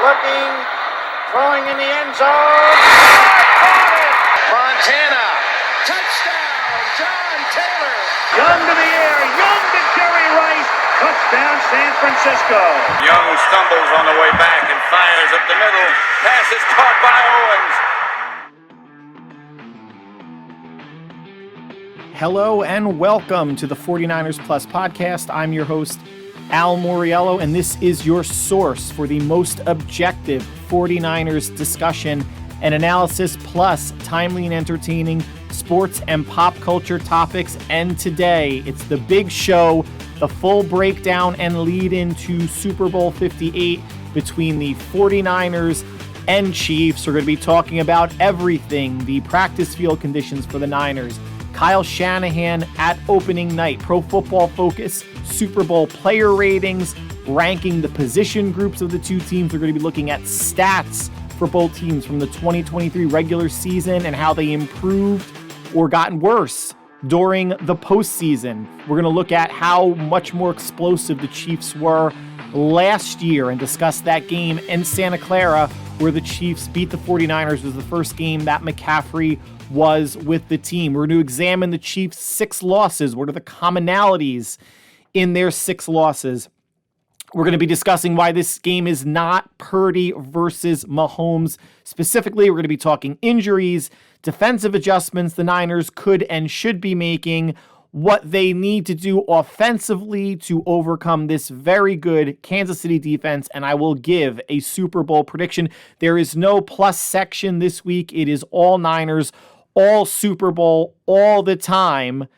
looking, throwing in the end zone. Montana, touchdown, John Taylor. Young to the air, Young to Jerry Rice, touchdown San Francisco. Young stumbles on the way back and fires up the middle. Pass is caught by Owens. Hello and welcome to the 49ers Plus podcast. I'm your host, Al Moriello, and this is your source for the most objective 49ers discussion and analysis, plus timely and entertaining sports and pop culture topics. And today, it's the big show, the full breakdown and lead into Super Bowl 58 between the 49ers and Chiefs. We're going to be talking about everything, the practice field conditions for the Niners, Kyle Shanahan at opening night, Pro Football Focus, Super Bowl player ratings, ranking the position groups of the two teams. We're going to be looking at stats for both teams from the 2023 regular season and how they improved or gotten worse during the postseason. We're going to look at how much more explosive the Chiefs were last year and discuss that game in Santa Clara where the Chiefs beat the 49ers. It was the first game that McCaffrey was with the team. We're going to examine the Chiefs' 6 losses. What are the commonalities in their 6 losses? We're going to be discussing why this game is not Purdy versus Mahomes. Specifically, we're going to be talking injuries, defensive adjustments the Niners could and should be making, what they need to do offensively to overcome this very good Kansas City defense, and I will give a Super Bowl prediction. There is no plus section this week. It is all Niners, all Super Bowl, all the time.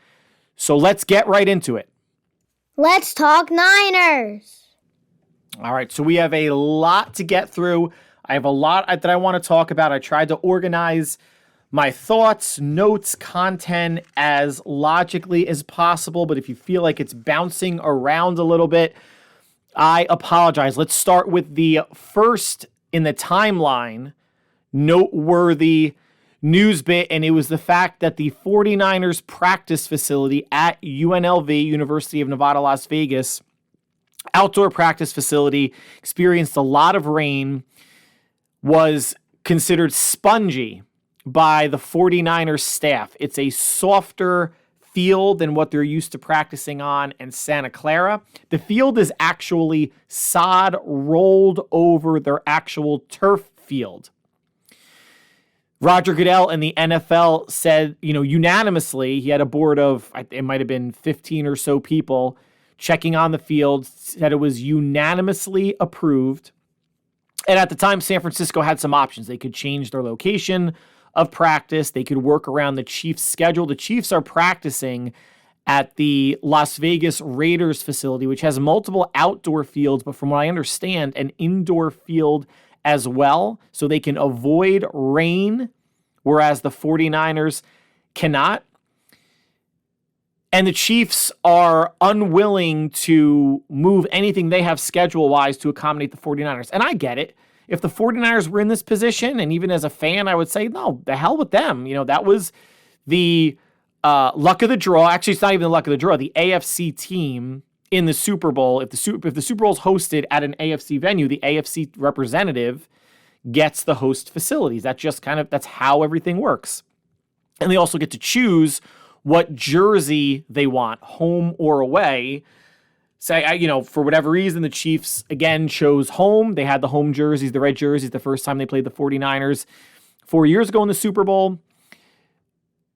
So let's get right into it. Let's talk Niners. All right, so we have a lot to get through. I have a lot that I want to talk about. I tried to organize my thoughts, notes, content as logically as possible, but if you feel like it's bouncing around a little bit, I apologize. Let's start with the first in the timeline noteworthy news bit, and it was the fact that the 49ers practice facility at UNLV, University of Nevada, Las Vegas, outdoor practice facility, experienced a lot of rain, was considered spongy by the 49ers staff. It's a softer field than what they're used to practicing on in Santa Clara. The field is actually sod rolled over their actual turf field. Roger Goodell and the NFL said, unanimously, he had a board of, it might have been 15 or so people checking on the field, said it was unanimously approved. And at the time, San Francisco had some options. They could change their location of practice. They could work around the Chiefs' schedule. The Chiefs are practicing at the Las Vegas Raiders facility, which has multiple outdoor fields, but from what I understand, an indoor field as well, so they can avoid rain, whereas the 49ers cannot. And the Chiefs are unwilling to move anything they have schedule-wise to accommodate the 49ers. And I get it. If the 49ers were in this position, and even as a fan, I would say, no, the hell with them. That was the luck of the draw. Actually, it's not even the luck of the draw. The AFC team in the Super Bowl, if the Super Bowl is hosted at an AFC venue, the AFC representative gets the host facilities. That's how everything works. And they also get to choose what jersey they want, home or away. For whatever reason, the Chiefs, again, chose home. They had the home jerseys, the red jerseys, the first time they played the 49ers 4 years ago in the Super Bowl.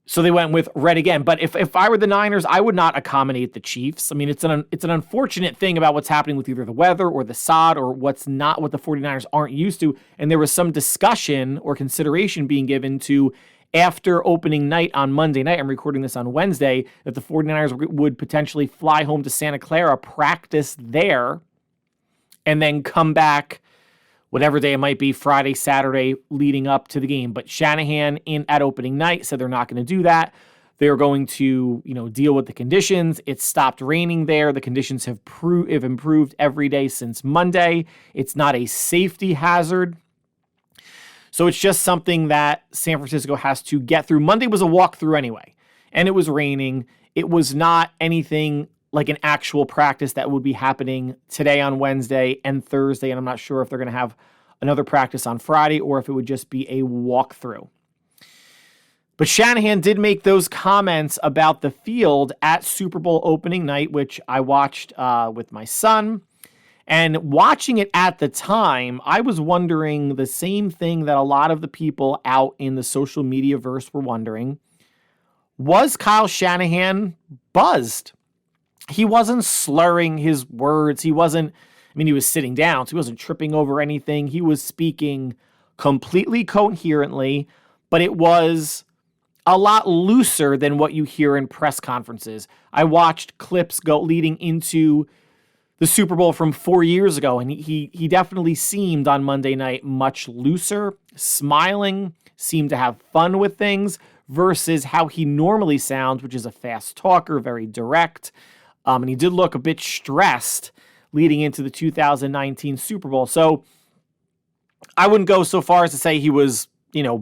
So they went with red again. But if I were the Niners, I would not accommodate the Chiefs. I mean, it's an unfortunate thing about what's happening with either the weather or the sod or what's not what the 49ers aren't used to. And there was some discussion or consideration being given to after opening night on Monday night, I'm recording this on Wednesday, that the 49ers would potentially fly home to Santa Clara, practice there, and then come back whatever day it might be, Friday, Saturday, leading up to the game. But Shanahan at opening night said they're not going to do that. They're going to, deal with the conditions. It stopped raining there. The conditions have improved every day since Monday. It's not a safety hazard. So it's just something that San Francisco has to get through. Monday was a walkthrough anyway, and it was raining. It was not anything like an actual practice that would be happening today on Wednesday and Thursday, and I'm not sure if they're going to have another practice on Friday or if it would just be a walkthrough. But Shanahan did make those comments about the field at Super Bowl opening night, which I watched with my son. And watching it at the time, I was wondering the same thing that a lot of the people out in the social media verse were wondering. Was Kyle Shanahan buzzed? He wasn't slurring his words. He was sitting down, so he wasn't tripping over anything. He was speaking completely coherently, but it was a lot looser than what you hear in press conferences. I watched clips leading into the Super Bowl from 4 years ago, and he definitely seemed on Monday night much looser, smiling, seemed to have fun with things versus how he normally sounds, which is a fast talker, very direct. And he did look a bit stressed leading into the 2019 Super Bowl. So I wouldn't go so far as to say he was,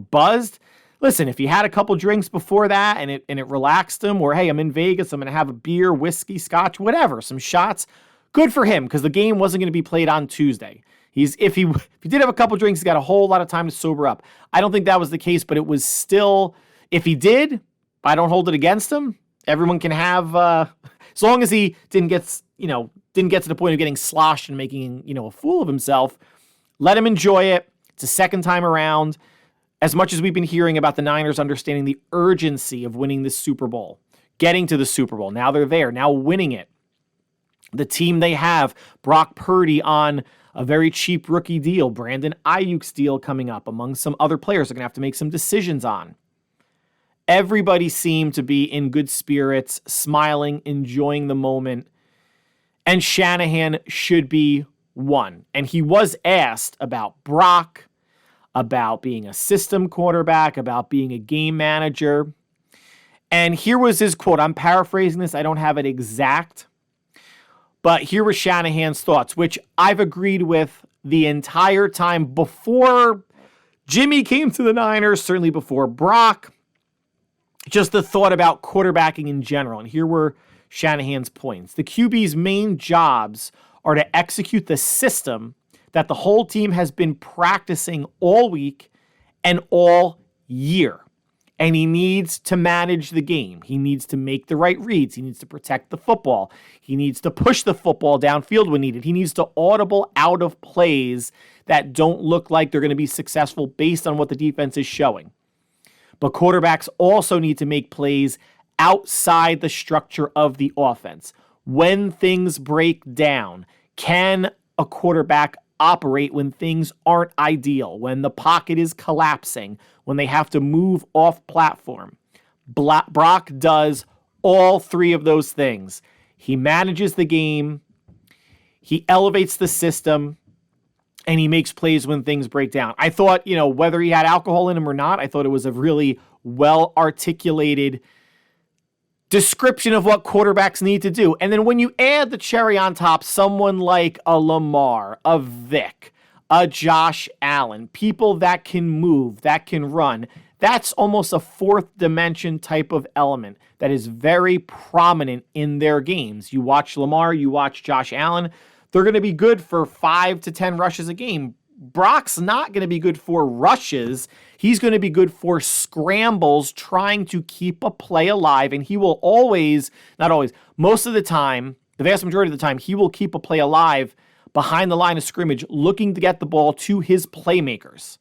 buzzed. Listen, if he had a couple drinks before that and it relaxed him, or hey, I'm in Vegas, I'm going to have a beer, whiskey, scotch, whatever, some shots, good for him, because the game wasn't going to be played on Tuesday. If he did have a couple drinks, he's got a whole lot of time to sober up. I don't think that was the case, but it was still, if he did, I don't hold it against him. Everyone can have, as long as he didn't get to the point of getting sloshed and making, a fool of himself, let him enjoy it. It's a second time around. As much as we've been hearing about the Niners understanding the urgency of winning this Super Bowl, getting to the Super Bowl, now they're there, now winning it. The team they have, Brock Purdy on a very cheap rookie deal, Brandon Ayuk's deal coming up, among some other players they're going to have to make some decisions on. Everybody seemed to be in good spirits, smiling, enjoying the moment, and Shanahan should be one. And he was asked about Brock, about being a system quarterback, about being a game manager. And here was his quote. I'm paraphrasing this. I don't have it exact. But here was Shanahan's thoughts, which I've agreed with the entire time before Jimmy came to the Niners, certainly before Brock. Just the thought about quarterbacking in general. And here were Shanahan's points. The QB's main jobs are to execute the system that the whole team has been practicing all week and all year. And he needs to manage the game. He needs to make the right reads. He needs to protect the football. He needs to push the football downfield when needed. He needs to audible out of plays that don't look like they're going to be successful based on what the defense is showing. But quarterbacks also need to make plays outside the structure of the offense. When things break down, can a quarterback operate when things aren't ideal, when the pocket is collapsing, when they have to move off platform? Brock does all three of those things. He manages the game, he elevates the system, and he makes plays when things break down. I thought, whether he had alcohol in him or not, I thought it was a really well-articulated description of what quarterbacks need to do. And then when you add the cherry on top, someone like a Lamar, a Vic, a Josh Allen, people that can move, that can run, that's almost a fourth dimension type of element that is very prominent in their games. You watch Lamar, you watch Josh Allen, they're going to be good for 5 to 10 rushes a game. Brock's not going to be good for rushes. He's going to be good for scrambles, trying to keep a play alive. And he will always, not always, most of the time, the vast majority of the time, he will keep a play alive behind the line of scrimmage, looking to get the ball to his playmakers.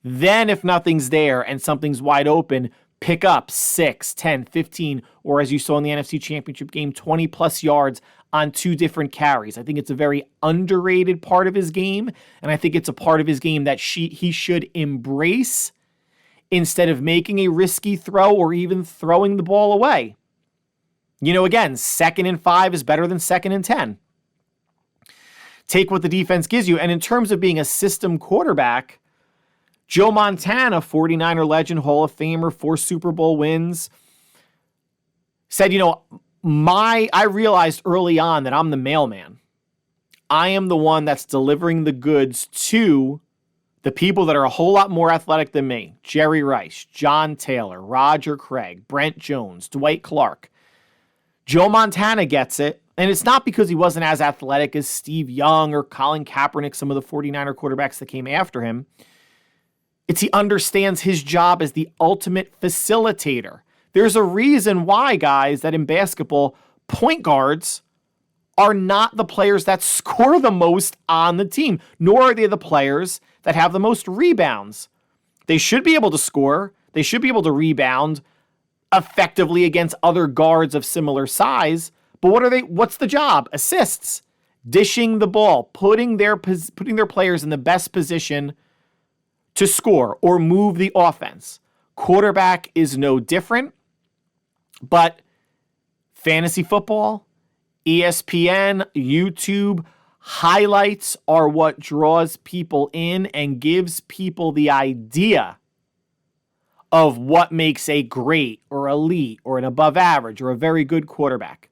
Then if nothing's there and something's wide open, pick up 6, 10, 15, or as you saw in the NFC Championship game, 20 plus yards on 2 different carries. I think it's a very underrated part of his game, and I think it's a part of his game that he should embrace instead of making a risky throw or even throwing the ball away. Again, 2nd and 5 is better than 2nd and 10. Take what the defense gives you. And in terms of being a system quarterback, Joe Montana, 49er legend, Hall of Famer, 4 Super Bowl wins, said, I realized early on that I'm the mailman. I am the one that's delivering the goods to the people that are a whole lot more athletic than me. Jerry Rice, John Taylor, Roger Craig, Brent Jones, Dwight Clark. Joe Montana gets it. And it's not because he wasn't as athletic as Steve Young or Colin Kaepernick, some of the 49er quarterbacks that came after him. It's he understands his job as the ultimate facilitator. There's a reason why, guys, that in basketball, point guards are not the players that score the most on the team, nor are they the players that have the most rebounds. They should be able to score. They should be able to rebound effectively against other guards of similar size. But what are they? What's the job? Assists, dishing the ball, putting their players in the best position to score or move the offense. Quarterback is no different, but fantasy football, ESPN, YouTube, highlights are what draws people in and gives people the idea of what makes a great or elite or an above average or a very good quarterback.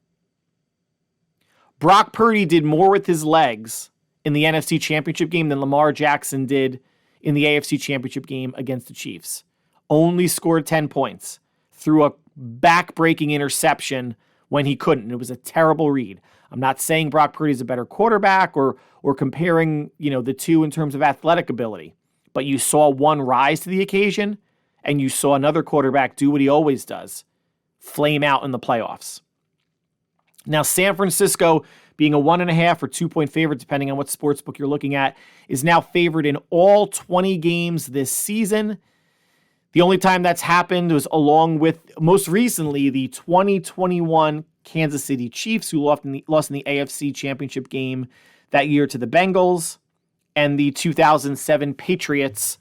Brock Purdy did more with his legs in the NFC Championship game than Lamar Jackson did in the AFC Championship game against the Chiefs. Only scored 10 points. Threw a back-breaking interception when he couldn't. It was a terrible read. I'm not saying Brock Purdy is a better quarterback or comparing, the two in terms of athletic ability. But you saw one rise to the occasion, and you saw another quarterback do what he always does, flame out in the playoffs. Now, San Francisco, being a 1.5 or 2-point favorite, depending on what sportsbook you're looking at, is now favored in all 20 games this season. The only time that's happened was along with, most recently, the 2021 Kansas City Chiefs, who lost in the AFC Championship game that year to the Bengals, and the 2007 Patriots,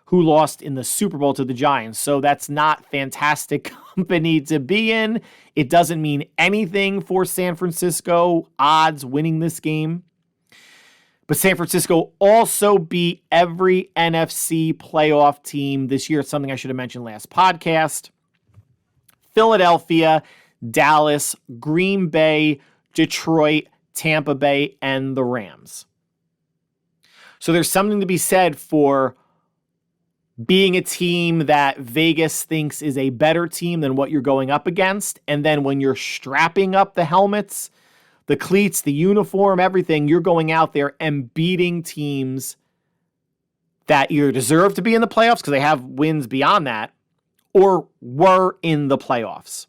who lost in the Super Bowl to the Giants. So that's not fantastic company to be in. It doesn't mean anything for San Francisco odds winning this game. But San Francisco also beat every NFC playoff team this year. It's something I should have mentioned last podcast. Philadelphia, Dallas, Green Bay, Detroit, Tampa Bay, and the Rams. So there's something to be said for being a team that Vegas thinks is a better team than what you're going up against. And then when you're strapping up the helmets, the cleats, the uniform, everything, you're going out there and beating teams that either deserve to be in the playoffs because they have wins beyond that or were in the playoffs.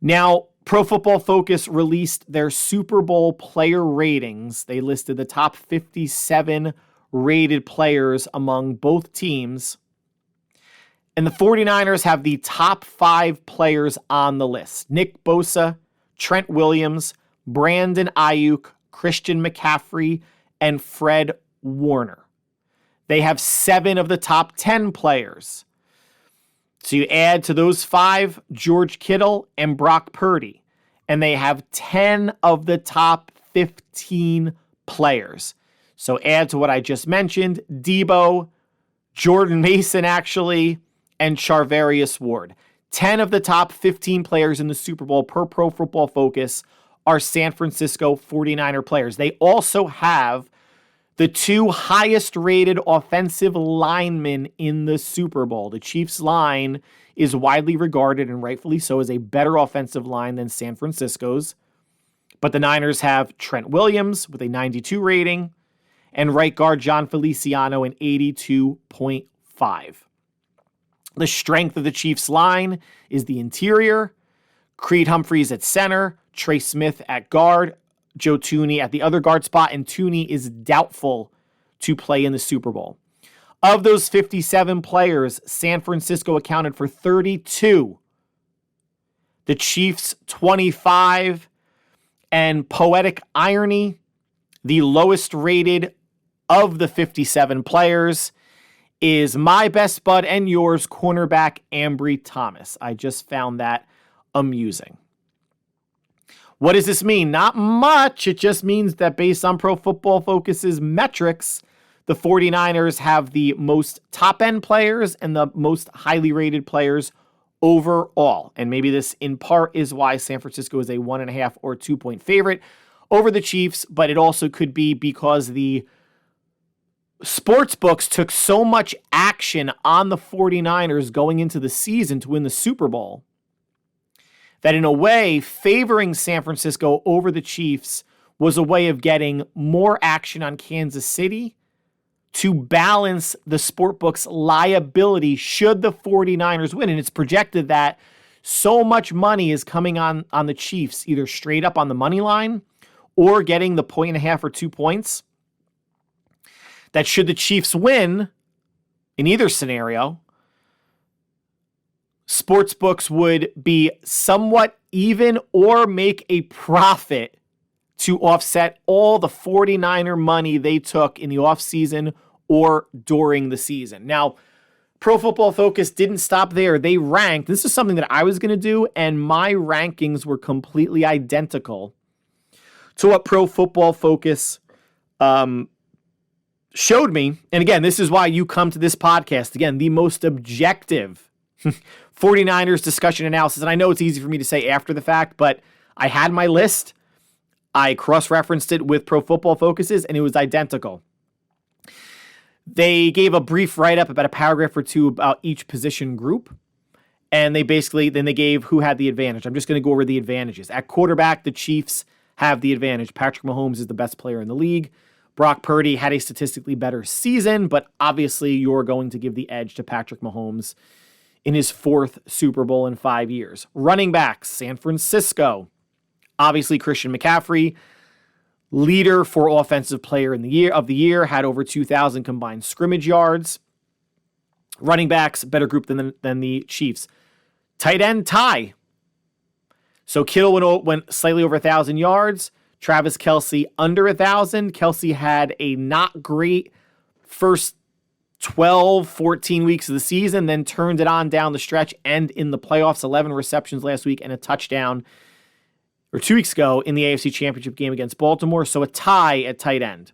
Now, Pro Football Focus released their Super Bowl player ratings. They listed the top 57 rated players among both teams. And the 49ers have the top 5 players on the list: Nick Bosa, Trent Williams, Brandon Ayuk, Christian McCaffrey, and Fred Warner. They have 7 of the top 10 players. So you add to those 5 George Kittle and Brock Purdy, and they have 10 of the top 15 players. So add to what I just mentioned, Debo, Jordan Mason actually, and Charvarius Ward. 10 of the top 15 players in the Super Bowl per Pro Football Focus are San Francisco 49er players. They also have the 2 highest rated offensive linemen in the Super Bowl. The Chiefs line is widely regarded, and rightfully so, as a better offensive line than San Francisco's. But the Niners have Trent Williams with a 92 rating, and right guard John Feliciano an 82.5. The strength of the Chiefs line is the interior. Creed Humphreys at center, Trey Smith at guard, Joe Thuney at the other guard spot, and Thuney is doubtful to play in the Super Bowl. Of those 57 players, San Francisco accounted for 32. The Chiefs 25, and poetic irony, the lowest rated of the 57 players is my best bud and yours, cornerback Ambry Thomas. I just found that amusing. What does this mean? Not much. It just means that based on Pro Football Focus's metrics, the 49ers have the most top-end players and the most highly rated players overall. And maybe this in part is why San Francisco is a 1.5 or 2-point favorite over the Chiefs, but it also could be because the sports books took so much action on the 49ers going into the season to win the Super Bowl that in a way, favoring San Francisco over the Chiefs was a way of getting more action on Kansas City to balance the sportbook's liability should the 49ers win. And it's projected that so much money is coming on the Chiefs, either straight up on the money line or getting the 1.5 or 2 points, that should the Chiefs win in either scenario, sportsbooks would be somewhat even or make a profit to offset all the 49er money they took in the offseason or during the season. Now, Pro Football Focus didn't stop there. They ranked, this is something that I was going to do, and my rankings were completely identical to what Pro Football Focus showed me. And again, this is why you come to this podcast. Again, the most objective 49ers discussion analysis. And I know it's easy for me to say after the fact, but I had my list. I cross-referenced it with Pro Football Focus's, and it was identical. They gave a brief write-up, about a paragraph or two, about each position group. And they gave who had the advantage. I'm just going to go over the advantages. At quarterback, the Chiefs have the advantage. Patrick Mahomes is the best player in the league. Brock Purdy had a statistically better season, but obviously you're going to give the edge to Patrick Mahomes in his 4th Super Bowl in 5 years. Running backs, San Francisco. Obviously, Christian McCaffrey, leader for offensive player of the year, had over 2,000 combined scrimmage yards. Running backs, better group than the Chiefs. Tight end, tie. So Kittle went slightly over 1,000 yards. Travis Kelce under 1,000. Kelce had a not great first 12, 14 weeks of the season, then turned it on down the stretch and in the playoffs. 11 receptions last week and a touchdown 2 weeks ago in the AFC Championship game against Baltimore. So a tie at tight end.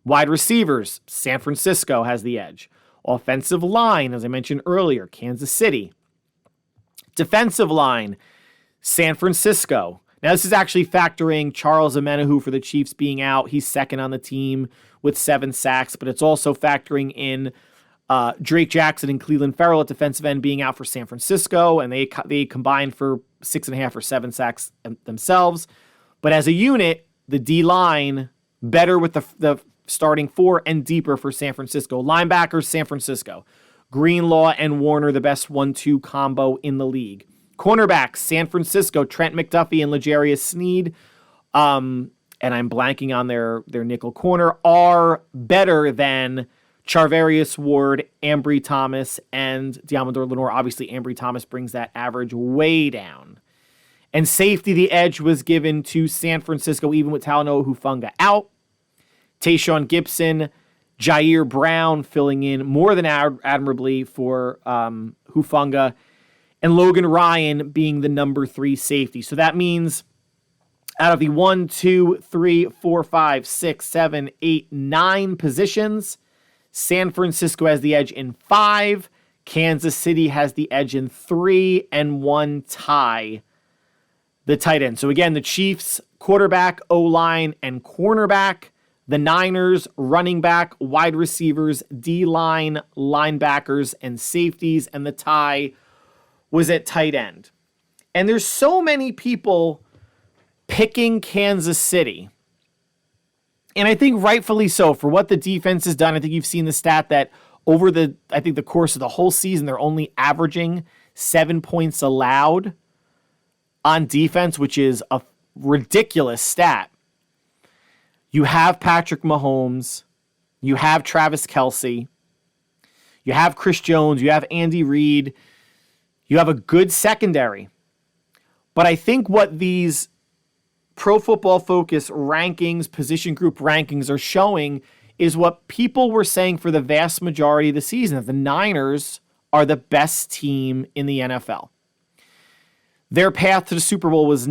Wide receivers, San Francisco has the edge. Offensive line, as I mentioned earlier, Kansas City. Defensive line, San Francisco. Now, this is actually factoring Charles Omenihu for the Chiefs being out. He's second on the team with 7 sacks, but it's also factoring in Drake Jackson and Cleveland Ferrell at defensive end being out for San Francisco, and they combined for 6.5 or 7 sacks themselves. But as a unit, the D-line better with the starting 4 and deeper for San Francisco. Linebackers, San Francisco. Greenlaw and Warner, the best 1-2 combo in the league. Cornerbacks, San Francisco, Trent McDuffie and L'Jarius Sneed, and I'm blanking on their nickel corner, are better than Charvarius Ward, Ambry Thomas, and Diamador Lenore. Obviously, Ambry Thomas brings that average way down. And safety, the edge was given to San Francisco, even with Talanoa Hufanga out. Tayshaun Gibson, Jair Brown filling in more than admirably for Hufanga, and Logan Ryan being the number 3 safety. So that means out of the 1, 2, 3, 4, 5, 6, 7, 8, 9 positions, San Francisco has the edge in 5. Kansas City has the edge in 3, and 1 tie the tight end. So again, the Chiefs, quarterback, O-line, and cornerback. The Niners, running back, wide receivers, D-line, linebackers, and safeties. And the tie was at tight end. And there's so many people picking Kansas City. And I think rightfully so for what the defense has done. I think you've seen the stat that over the course of the whole season, they're only averaging 7 points allowed on defense, which is a ridiculous stat. You have Patrick Mahomes. You have Travis Kelce. You have Chris Jones. You have Andy Reid. You have a good secondary. But I think what these Pro Football Focus rankings, position group rankings are showing is what people were saying for the vast majority of the season, that the Niners are the best team in the NFL. Their path to the Super Bowl was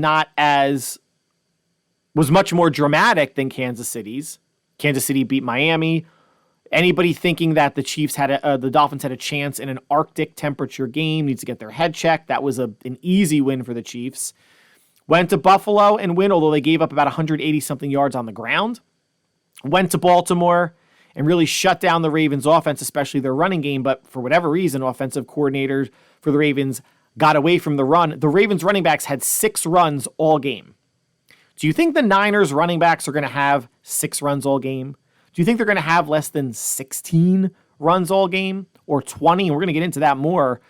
much more dramatic than Kansas City's. Kansas City beat Miami. Anybody thinking that the Dolphins had a chance in an Arctic temperature game needs to get their head checked. That was an easy win for the Chiefs. Went to Buffalo and win, although they gave up about 180-something yards on the ground. Went to Baltimore and really shut down the Ravens' offense, especially their running game. But for whatever reason, offensive coordinators for the Ravens got away from the run. The Ravens running backs had 6 runs all game. Do you think the Niners running backs are going to have 6 runs all game? Do you think they're going to have less than 16 runs all game or 20? And we're going to get into that more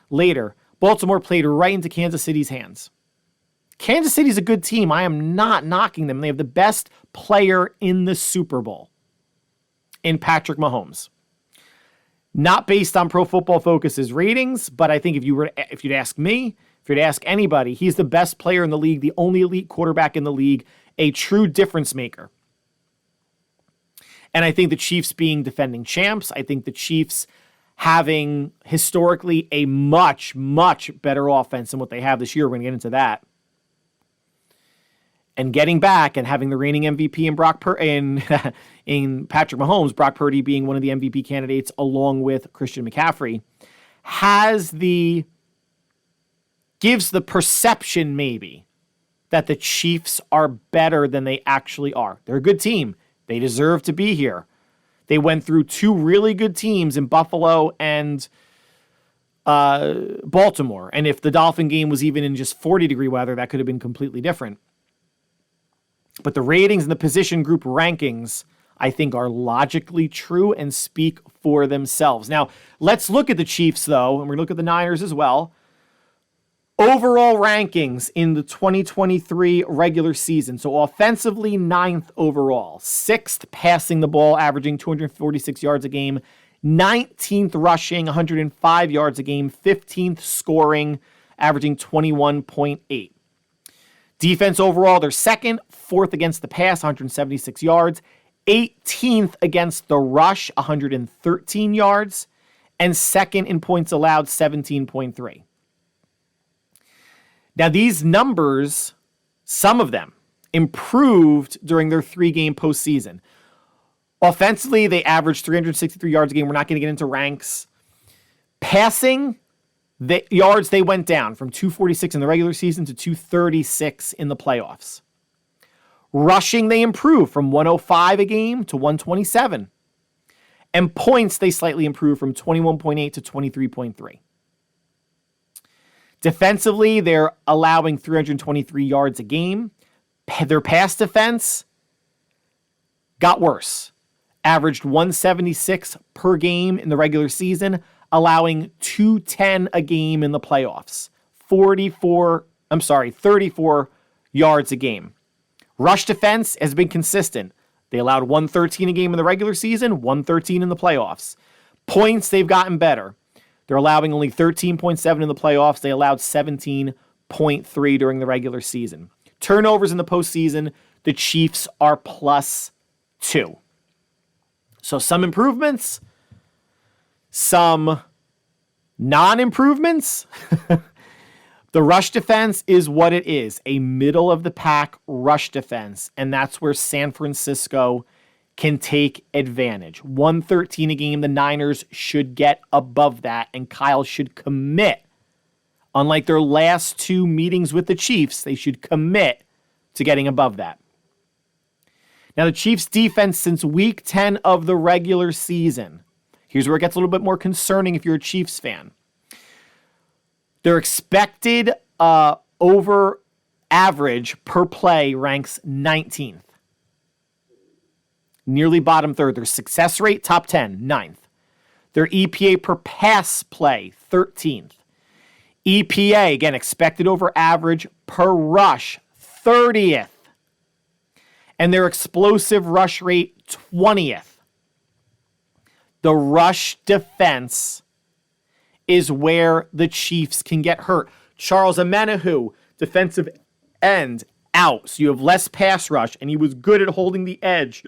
later. Baltimore played right into Kansas City's hands. Kansas City's a good team. I am not knocking them. They have the best player in the Super Bowl in Patrick Mahomes. Not based on Pro Football Focus's ratings, but I think if you'd ask me, if you'd ask anybody, he's the best player in the league, the only elite quarterback in the league, a true difference maker. And I think the Chiefs being defending champs, I think the Chiefs having historically a much, much better offense than what they have this year. We're going to get into that. And getting back and having the reigning MVP in Patrick Mahomes, Brock Purdy being one of the MVP candidates along with Christian McCaffrey, gives the perception maybe that the Chiefs are better than they actually are. They're a good team. They deserve to be here. They went through 2 really good teams in Buffalo and Baltimore. And if the Dolphin game was even in just 40-degree weather, that could have been completely different. But the ratings and the position group rankings, I think, are logically true and speak for themselves. Now, let's look at the Chiefs, though, and we're going to look at the Niners as well. Overall rankings in the 2023 regular season. So offensively, 9th overall. 6th passing the ball, averaging 246 yards a game. 19th rushing, 105 yards a game. 15th scoring, averaging 21.8. Defense overall, they're 2nd, 4th against the pass, 176 yards, 18th against the rush, 113 yards, and 2nd in points allowed, 17.3. Now, these numbers, some of them, improved during their 3-game postseason. Offensively, they averaged 363 yards a game. We're not going to get into ranks. Passing, the yards, they went down from 246 in the regular season to 236 in the playoffs. Rushing, they improved from 105 a game to 127. And points, they slightly improved from 21.8 to 23.3. Defensively, they're allowing 323 yards a game. Their pass defense got worse. Averaged 176 per game in the regular season, allowing 210 a game in the playoffs. 34 yards a game. Rush defense has been consistent. They allowed 113 a game in the regular season, 113 in the playoffs. Points, they've gotten better. They're allowing only 13.7 in the playoffs. They allowed 17.3 during the regular season. Turnovers in the postseason, the Chiefs are +2. So some improvements, some non-improvements. The rush defense is what it is, a middle-of-the-pack rush defense, and that's where San Francisco can take advantage. 113 a game, the Niners should get above that, and Kyle should commit. Unlike their last 2 meetings with the Chiefs, they should commit to getting above that. Now, the Chiefs' defense since week 10 of the regular season. Here's where it gets a little bit more concerning if you're a Chiefs fan. Their expected over average per play ranks 19th. Nearly bottom third. Their success rate, top 10, 9th. Their EPA per pass play, 13th. EPA, again, expected over average per rush, 30th. And their explosive rush rate, 20th. The rush defense is where the Chiefs can get hurt. Charles Omenihu, defensive end, out. So you have less pass rush, and he was good at holding the edge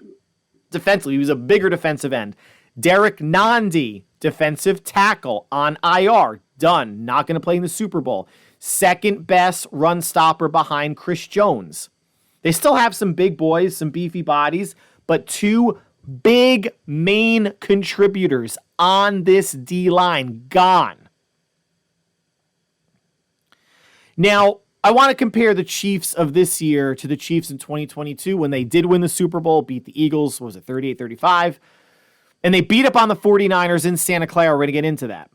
defensively. He was a bigger defensive end. Derek Nandi, defensive tackle, on IR. Done. Not going to play in the Super Bowl. Second best run stopper behind Chris Jones. They still have some big boys, some beefy bodies, but 2 big main contributors on this D-line gone. Now, I want to compare the Chiefs of this year to the Chiefs in 2022 when they did win the Super Bowl, beat the Eagles, what was it, 38-35? And they beat up on the 49ers in Santa Clara. We're going to get into that.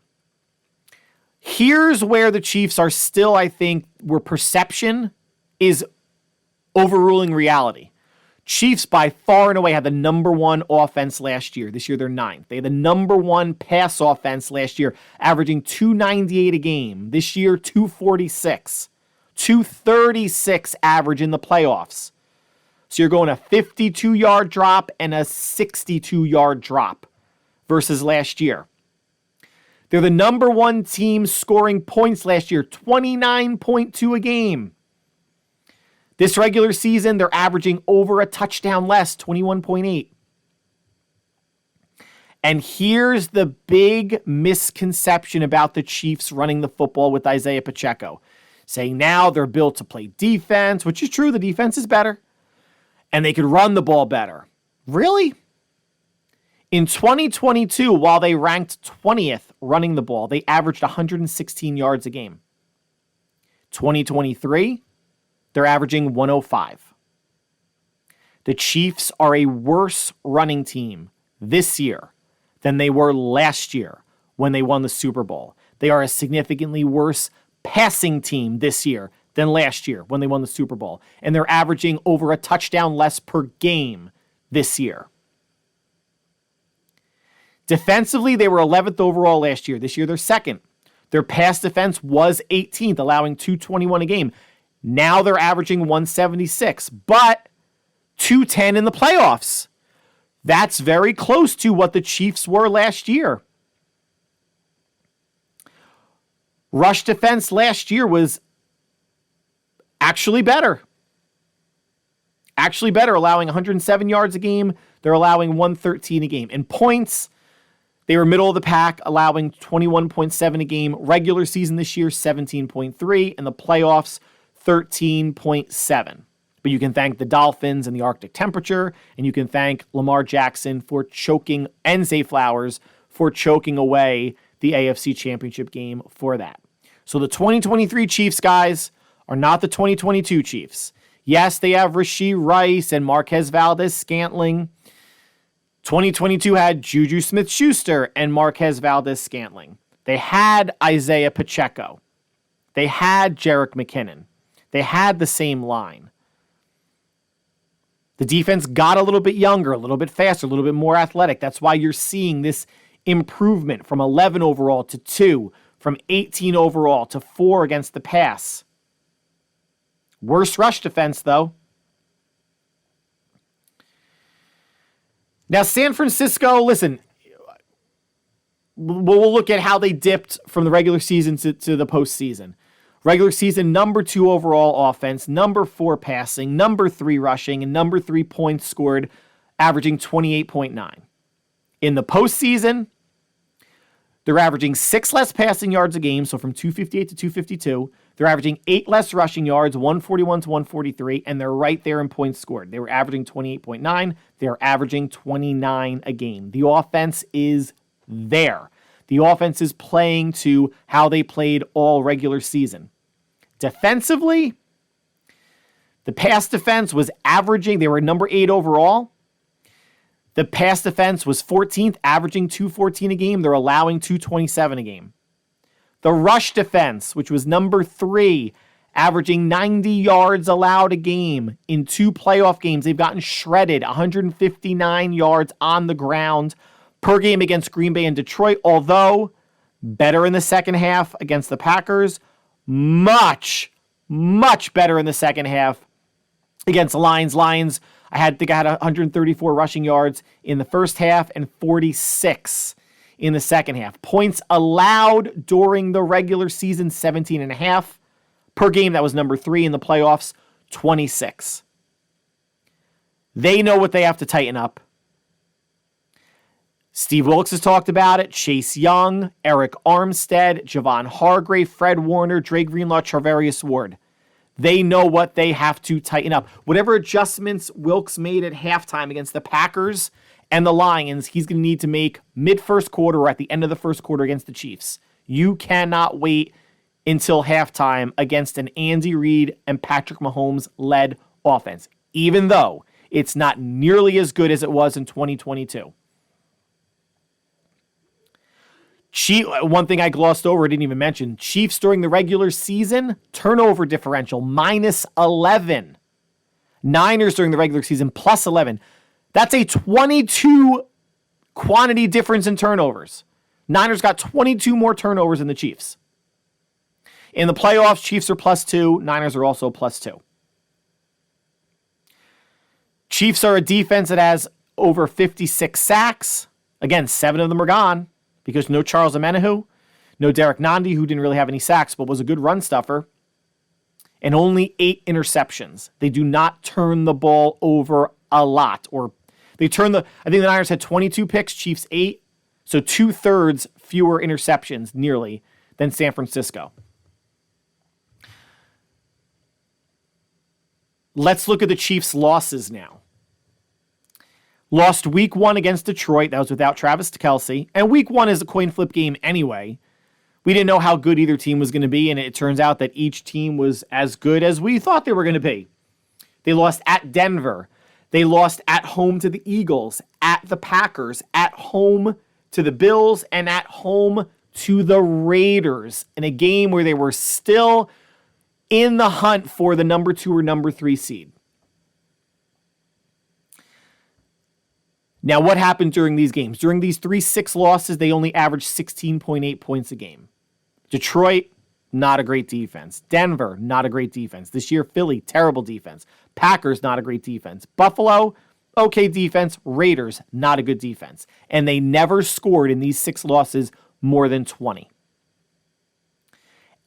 Here's where the Chiefs are still, I think, where perception is overruling reality. Chiefs by far and away had the number one offense last year. This year they're 9th. They had the number one pass offense last year, averaging 298 a game. This year, 246. 236 average in the playoffs. So you're going a 52-yard drop and a 62-yard drop versus last year. They're the number one team scoring points last year, 29.2 a game. This regular season, they're averaging over a touchdown less, 21.8. And here's the big misconception about the Chiefs running the football with Isaiah Pacheco. Saying now they're built to play defense, which is true, the defense is better. And they could run the ball better. Really? In 2022, while they ranked 20th running the ball, they averaged 116 yards a game. 2023, they're averaging 105. The Chiefs are a worse running team this year than they were last year when they won the Super Bowl. They are a significantly worse passing team this year than last year when they won the Super Bowl. And they're averaging over a touchdown less per game this year. Defensively, they were 11th overall last year. This year, they're 2nd. Their pass defense was 18th, allowing 221 a game. Now they're averaging 176, but 210 in the playoffs. That's very close to what the Chiefs were last year. Rush defense last year was actually better. Actually better, allowing 107 yards a game. They're allowing 113 a game. In points, they were middle of the pack, allowing 21.7 a game. Regular season this year, 17.3. In the playoffs, 13.7. But you can thank the Dolphins and the Arctic temperature, and you can thank Lamar Jackson for choking, and Zay Flowers for choking away the AFC Championship game for that. So the 2023 Chiefs, guys, are not the 2022 Chiefs. Yes, they have Rashee Rice and Marquez Valdez-Scantling. 2022 had Juju Smith-Schuster and Marquez Valdez-Scantling. They had Isaiah Pacheco. They had Jerick McKinnon. They had the same line. The defense got a little bit younger, a little bit faster, a little bit more athletic. That's why you're seeing this improvement from 11 overall to 2, from 18 overall to 4 against the pass. Worse rush defense, though. Now, San Francisco, listen, we'll look at how they dipped from the regular season to the postseason. Regular season, number 2 overall offense, number 4 passing, number 3 rushing, and number 3 points scored, averaging 28.9. In the postseason, they're averaging 6 less passing yards a game, so from 258 to 252. They're averaging 8 less rushing yards, 141 to 143, and they're right there in points scored. They were averaging 28.9. They're averaging 29 a game. The offense is there. The offense is playing to how they played all regular season. Defensively, the pass defense was averaging, they were number 8 overall. The pass defense was 14th, averaging 214 a game. They're allowing 227 a game. The rush defense, which was number 3, averaging 90 yards allowed a game. In 2 playoff games, they've gotten shredded, 159 yards on the ground per game against Green Bay and Detroit, although better in the second half against the Packers. Much, much better in the second half against the Lions. Lions, I think I had 134 rushing yards in the first half and 46 in the second half. Points allowed during the regular season, 17.5 per game. That was number 3 in the playoffs, 26. They know what they have to tighten up. Steve Wilkes has talked about it. Chase Young, Eric Armstead, Javon Hargrave, Fred Warner, Dre Greenlaw, Charvarius Ward. They know what they have to tighten up. Whatever adjustments Wilkes made at halftime against the Packers and the Lions, he's going to need to make mid-first quarter or at the end of the first quarter against the Chiefs. You cannot wait until halftime against an Andy Reid and Patrick Mahomes-led offense, even though it's not nearly as good as it was in 2022. One thing I glossed over, I didn't even mention, Chiefs during the regular season, turnover differential, -11. Niners during the regular season, +11. That's a 22 quantity difference in turnovers. Niners got 22 more turnovers than the Chiefs. In the playoffs, Chiefs are +2. Niners are also +2. Chiefs are a defense that has over 56 sacks. Again, 7 of them are gone because no Charles Omenihu, no Derek Nandi, who didn't really have any sacks but was a good run stuffer, and only 8 interceptions. They do not turn the ball over a lot. I think the Niners had 22 picks, Chiefs 8, so 2/3 fewer interceptions nearly than San Francisco. Let's look at the Chiefs' losses now. Lost week 1 against Detroit. That was without Travis Kelce. And week 1 is a coin flip game anyway. We didn't know how good either team was going to be, and it turns out that each team was as good as we thought they were going to be. They lost at Denver. They lost at home to the Eagles, at the Packers, at home to the Bills, and at home to the Raiders in a game where they were still in the hunt for the number 2 or number 3 seed. Now, what happened during these games? During these 3-6 losses, they only averaged 16.8 points a game. Detroit, not a great defense. Denver, not a great defense. This year, Philly, terrible defense. Packers, not a great defense. Buffalo, okay defense. Raiders, not a good defense. And they never scored in these 6 losses more than 20.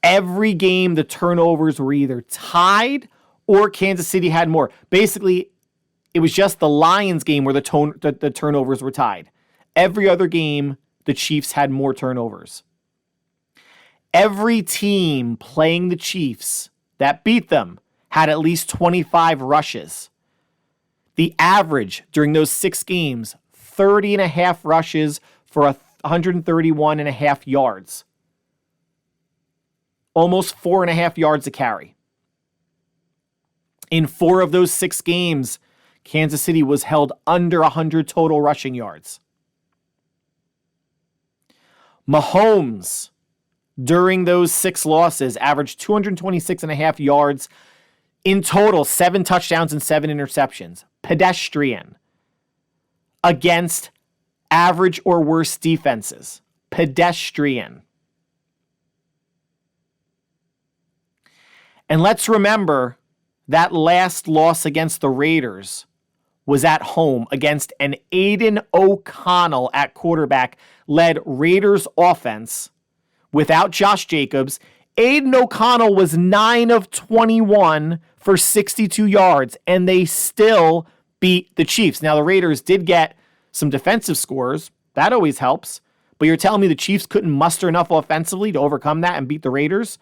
Every game, the turnovers were either tied or Kansas City had more. Basically, it was just the Lions game where the turnovers were tied. Every other game, the Chiefs had more turnovers. Every team playing the Chiefs that beat them had at least 25 rushes. The average during those 6 games, 30.5 rushes for 131.5 yards. Almost 4.5 yards a carry. In 4 of those 6 games, Kansas City was held under 100 total rushing yards. Mahomes, during those 6 losses, averaged 226.5 yards in total, 7 touchdowns and 7 interceptions. Pedestrian. Against average or worse defenses. Pedestrian. And let's remember that last loss against the Raiders was at home against an Aiden O'Connell at quarterback led Raiders offense without Josh Jacobs. Aiden O'Connell was 9 of 21 for 62 yards, and they still beat the Chiefs. Now, the Raiders did get some defensive scores. That always helps. But you're telling me the Chiefs couldn't muster enough offensively to overcome that and beat the Raiders?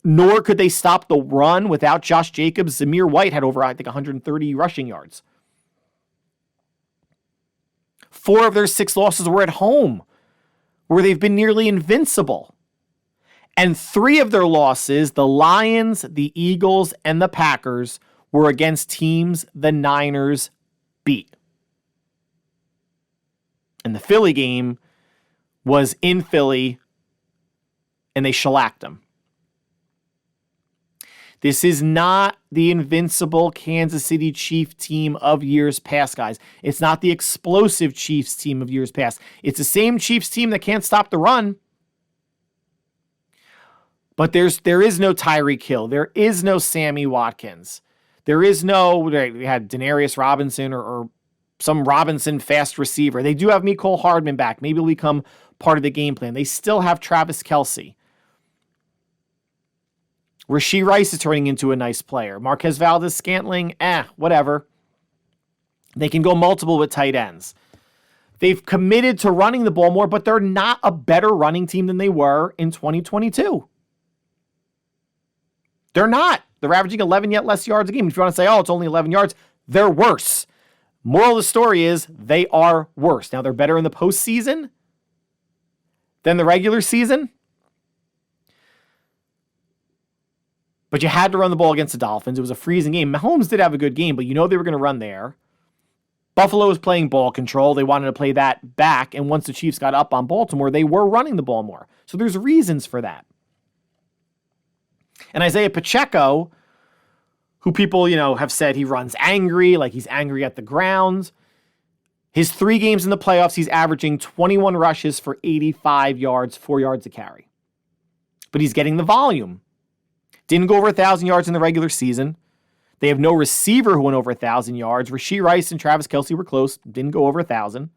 Nor could they stop the run without Josh Jacobs. Zamir White had over, 130 rushing yards. 4 of their 6 losses were at home, where they've been nearly invincible. And 3 of their losses, the Lions, the Eagles, and the Packers, were against teams the Niners beat. And the Philly game was in Philly, and they shellacked them. This is not the invincible Kansas City Chiefs team of years past, guys. It's not the explosive Chiefs team of years past. It's the same Chiefs team that can't stop the run. But there is no Tyreek Hill. There is no Sammy Watkins. There is no, we had Denarius Robinson or some Robinson fast receiver. They do have Mecole Hardman back. Maybe it'll become part of the game plan. They still have Travis Kelce. Rashee Rice is turning into a nice player. Marquez Valdes-Scantling, whatever. They can go multiple with tight ends. They've committed to running the ball more, but they're not a better running team than they were in 2022. They're not. They're averaging 11 yet less yards a game. If you want to say, it's only 11 yards, they're worse. Moral of the story is they are worse. Now, they're better in the postseason than the regular season. But you had to run the ball against the Dolphins. It was a freezing game. Mahomes did have a good game, but you know they were going to run there. Buffalo was playing ball control. They wanted to play that back. And once the Chiefs got up on Baltimore, they were running the ball more. So there's reasons for that. And Isaiah Pacheco, who people, have said he runs angry, like he's angry at the ground. His 3 games in the playoffs, he's averaging 21 rushes for 85 yards, 4 yards a carry. But he's getting the volume. Didn't go over 1,000 yards in the regular season. They have no receiver who went over 1,000 yards. Rashee Rice and Travis Kelce were close. Didn't go over 1,000.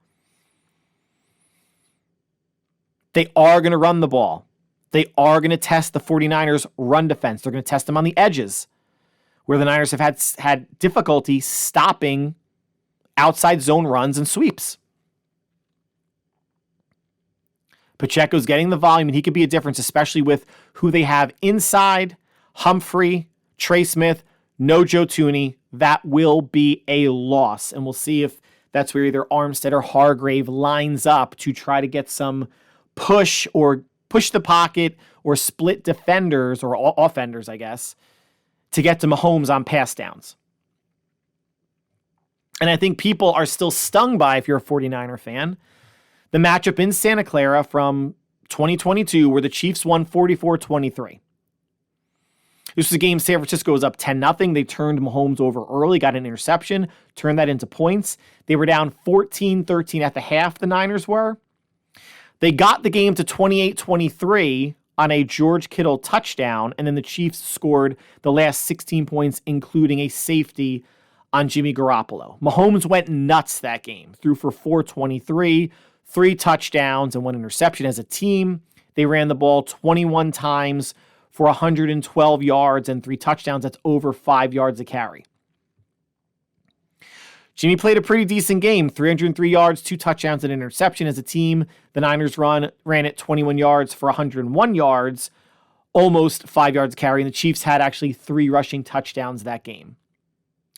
They are going to run the ball. They are going to test the 49ers run defense. They're going to test them on the edges, where the Niners have had difficulty stopping outside zone runs and sweeps. Pacheco's getting the volume, and he could be a difference, especially with who they have inside. Humphrey, Trey Smith, no Joe Thuney. That will be a loss, and we'll see if that's where either Armstead or Hargrave lines up to try to get some push the pocket or split defenders or offenders, I guess, to get to Mahomes on pass downs. And I think people are still stung by, if you're a 49er fan, the matchup in Santa Clara from 2022 where the Chiefs won 44-23. This was a game San Francisco was up 10-0. They turned Mahomes over early, got an interception, turned that into points. They were down 14-13 at the half, the Niners were. They got the game to 28-23 on a George Kittle touchdown, and then the Chiefs scored the last 16 points, including a safety on Jimmy Garoppolo. Mahomes went nuts that game, threw for 423, 3 touchdowns, and 1 interception. As a team, they ran the ball 21 times for 112 yards and 3 touchdowns. That's over 5 yards a carry. Jimmy played a pretty decent game, 303 yards, 2 touchdowns, and an interception. As a team, the Niners ran it 21 yards for 101 yards, almost 5 yards a carry, and the Chiefs had actually 3 rushing touchdowns that game.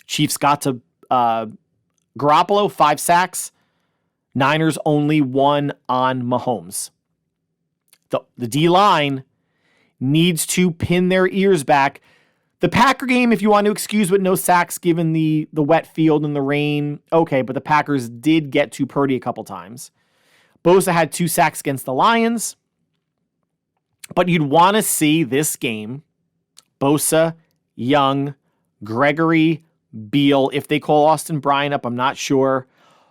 Chiefs got to Garoppolo, 5 sacks. Niners only 1 on Mahomes. The D-line needs to pin their ears back. The Packer game, if you want to excuse with no sacks given the wet field and the rain, okay, but the Packers did get to Purdy a couple times. Bosa had 2 sacks against the Lions. But you'd want to see this game, Bosa, Young, Gregory, Beal, if they call Austin Bryant up, I'm not sure.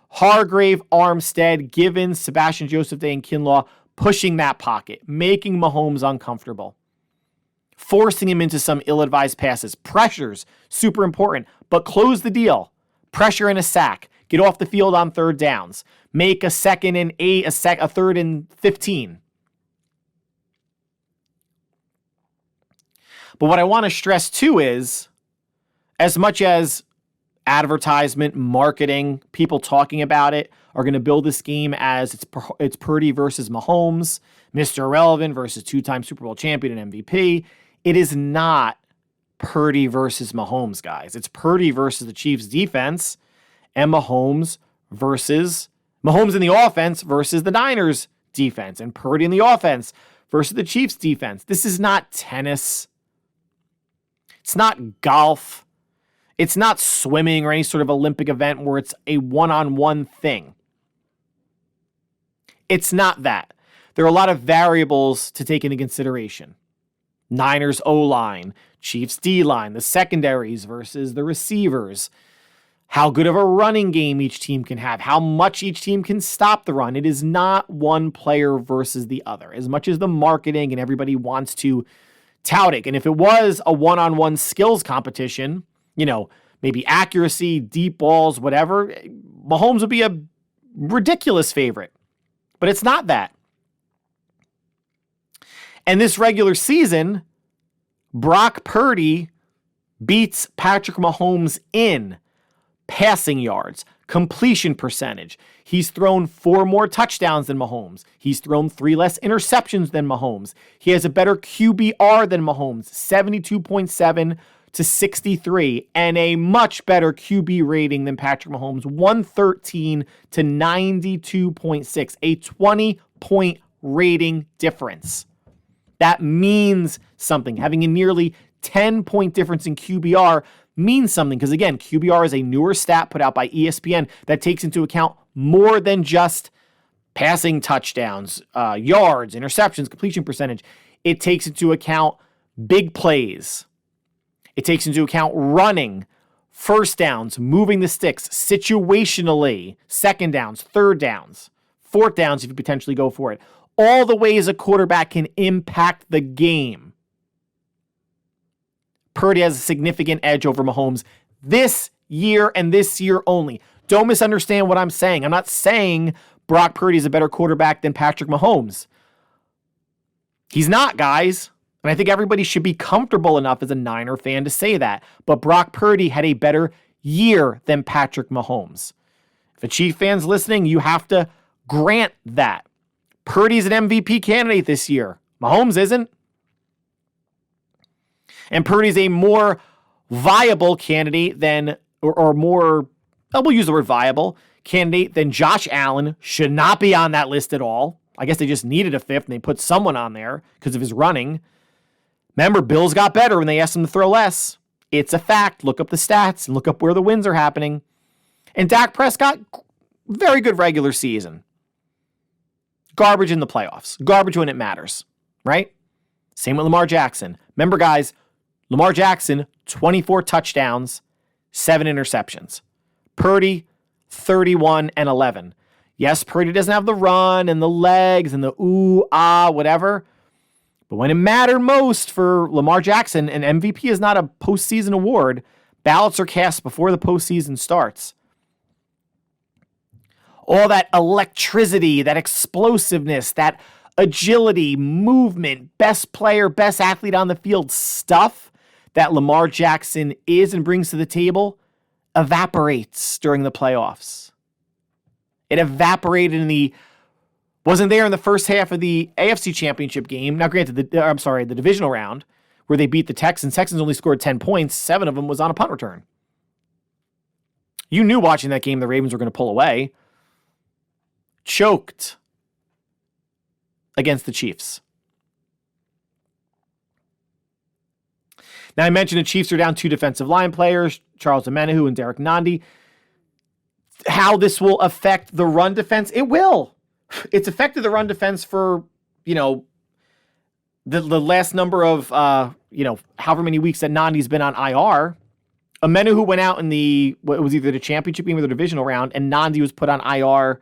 Hargrave, Armstead, Givens, Sebastian Joseph Day, and Kinlaw pushing that pocket, making Mahomes uncomfortable, forcing him into some ill-advised passes. Pressures, super important, but close the deal. Pressure and a sack. Get off the field on 3rd downs. Make a 2nd and 8, a 3rd and 15. But what I want to stress too is, as much as advertisement, marketing, people talking about it are going to build this game as it's Purdy versus Mahomes, Mr. Irrelevant versus 2-time Super Bowl champion and MVP, it is not Purdy versus Mahomes, guys. It's Purdy versus the Chiefs defense and Mahomes in the offense versus the Niners defense, and Purdy in the offense versus the Chiefs defense. This is not tennis. It's not golf. It's not swimming or any sort of Olympic event where it's a one-on-one thing. It's not that. There are a lot of variables to take into consideration. Niners O-line, Chiefs D-line, the secondaries versus the receivers, how good of a running game each team can have, how much each team can stop the run. It is not one player versus the other, as much as the marketing and everybody wants to tout it. And if it was a one-on-one skills competition, maybe accuracy, deep balls, whatever, Mahomes would be a ridiculous favorite. But it's not that. And this regular season, Brock Purdy beats Patrick Mahomes in passing yards, completion percentage. He's thrown 4 more touchdowns than Mahomes. He's thrown 3 less interceptions than Mahomes. He has a better QBR than Mahomes, 72.7 to 63, and a much better QB rating than Patrick Mahomes, 113 to 92.6, a 20-point rating difference. That means something. Having a nearly 10-point difference in QBR means something because, again, QBR is a newer stat put out by ESPN that takes into account more than just passing touchdowns, yards, interceptions, completion percentage. It takes into account big plays. It takes into account running, first downs, moving the sticks, situationally, second downs, third downs, fourth downs if you potentially go for it. All the ways a quarterback can impact the game. Purdy has a significant edge over Mahomes this year and this year only. Don't misunderstand what I'm saying. I'm not saying Brock Purdy is a better quarterback than Patrick Mahomes. He's not, guys. And I think everybody should be comfortable enough as a Niner fan to say that. But Brock Purdy had a better year than Patrick Mahomes. If a Chief fan's listening, you have to grant that. Purdy's an MVP candidate this year. Mahomes isn't. And Purdy's a more viable candidate than, or more, we'll use the word viable, candidate than Josh Allen. Should not be on that list at all. I guess they just needed a fifth and they put someone on there because of his running. Remember, Bills got better when they asked him to throw less. It's a fact. Look up the stats and look up where the wins are happening. And Dak Prescott, very good regular season. Garbage in the playoffs. Garbage when it matters, right? Same with Lamar Jackson. Remember, guys, Lamar Jackson, 24 touchdowns, 7 interceptions. Purdy, 31 and 11. Yes, Purdy doesn't have the run and the legs and the ooh, ah, whatever. But when it mattered most for Lamar Jackson, and MVP is not a postseason award, ballots are cast before the postseason starts. All that electricity, that explosiveness, that agility, movement, best player, best athlete on the field stuff that Lamar Jackson is and brings to the table evaporates during the playoffs. It evaporated wasn't there in the first half of the AFC Championship game. Now, granted, the divisional round where they beat the Texans. Texans only scored 10 points. 7 of them was on a punt return. You knew watching that game the Ravens were going to pull away. Choked against the Chiefs. Now, I mentioned the Chiefs are down 2 defensive line players, Charles Omenihu and Derek Nandi. How this will affect the run defense? It will. It's affected the run defense for, the last number of, however many weeks that Nandi's been on IR. Omenihu went out in it was either the championship game or the divisional round, and Nandi was put on IR,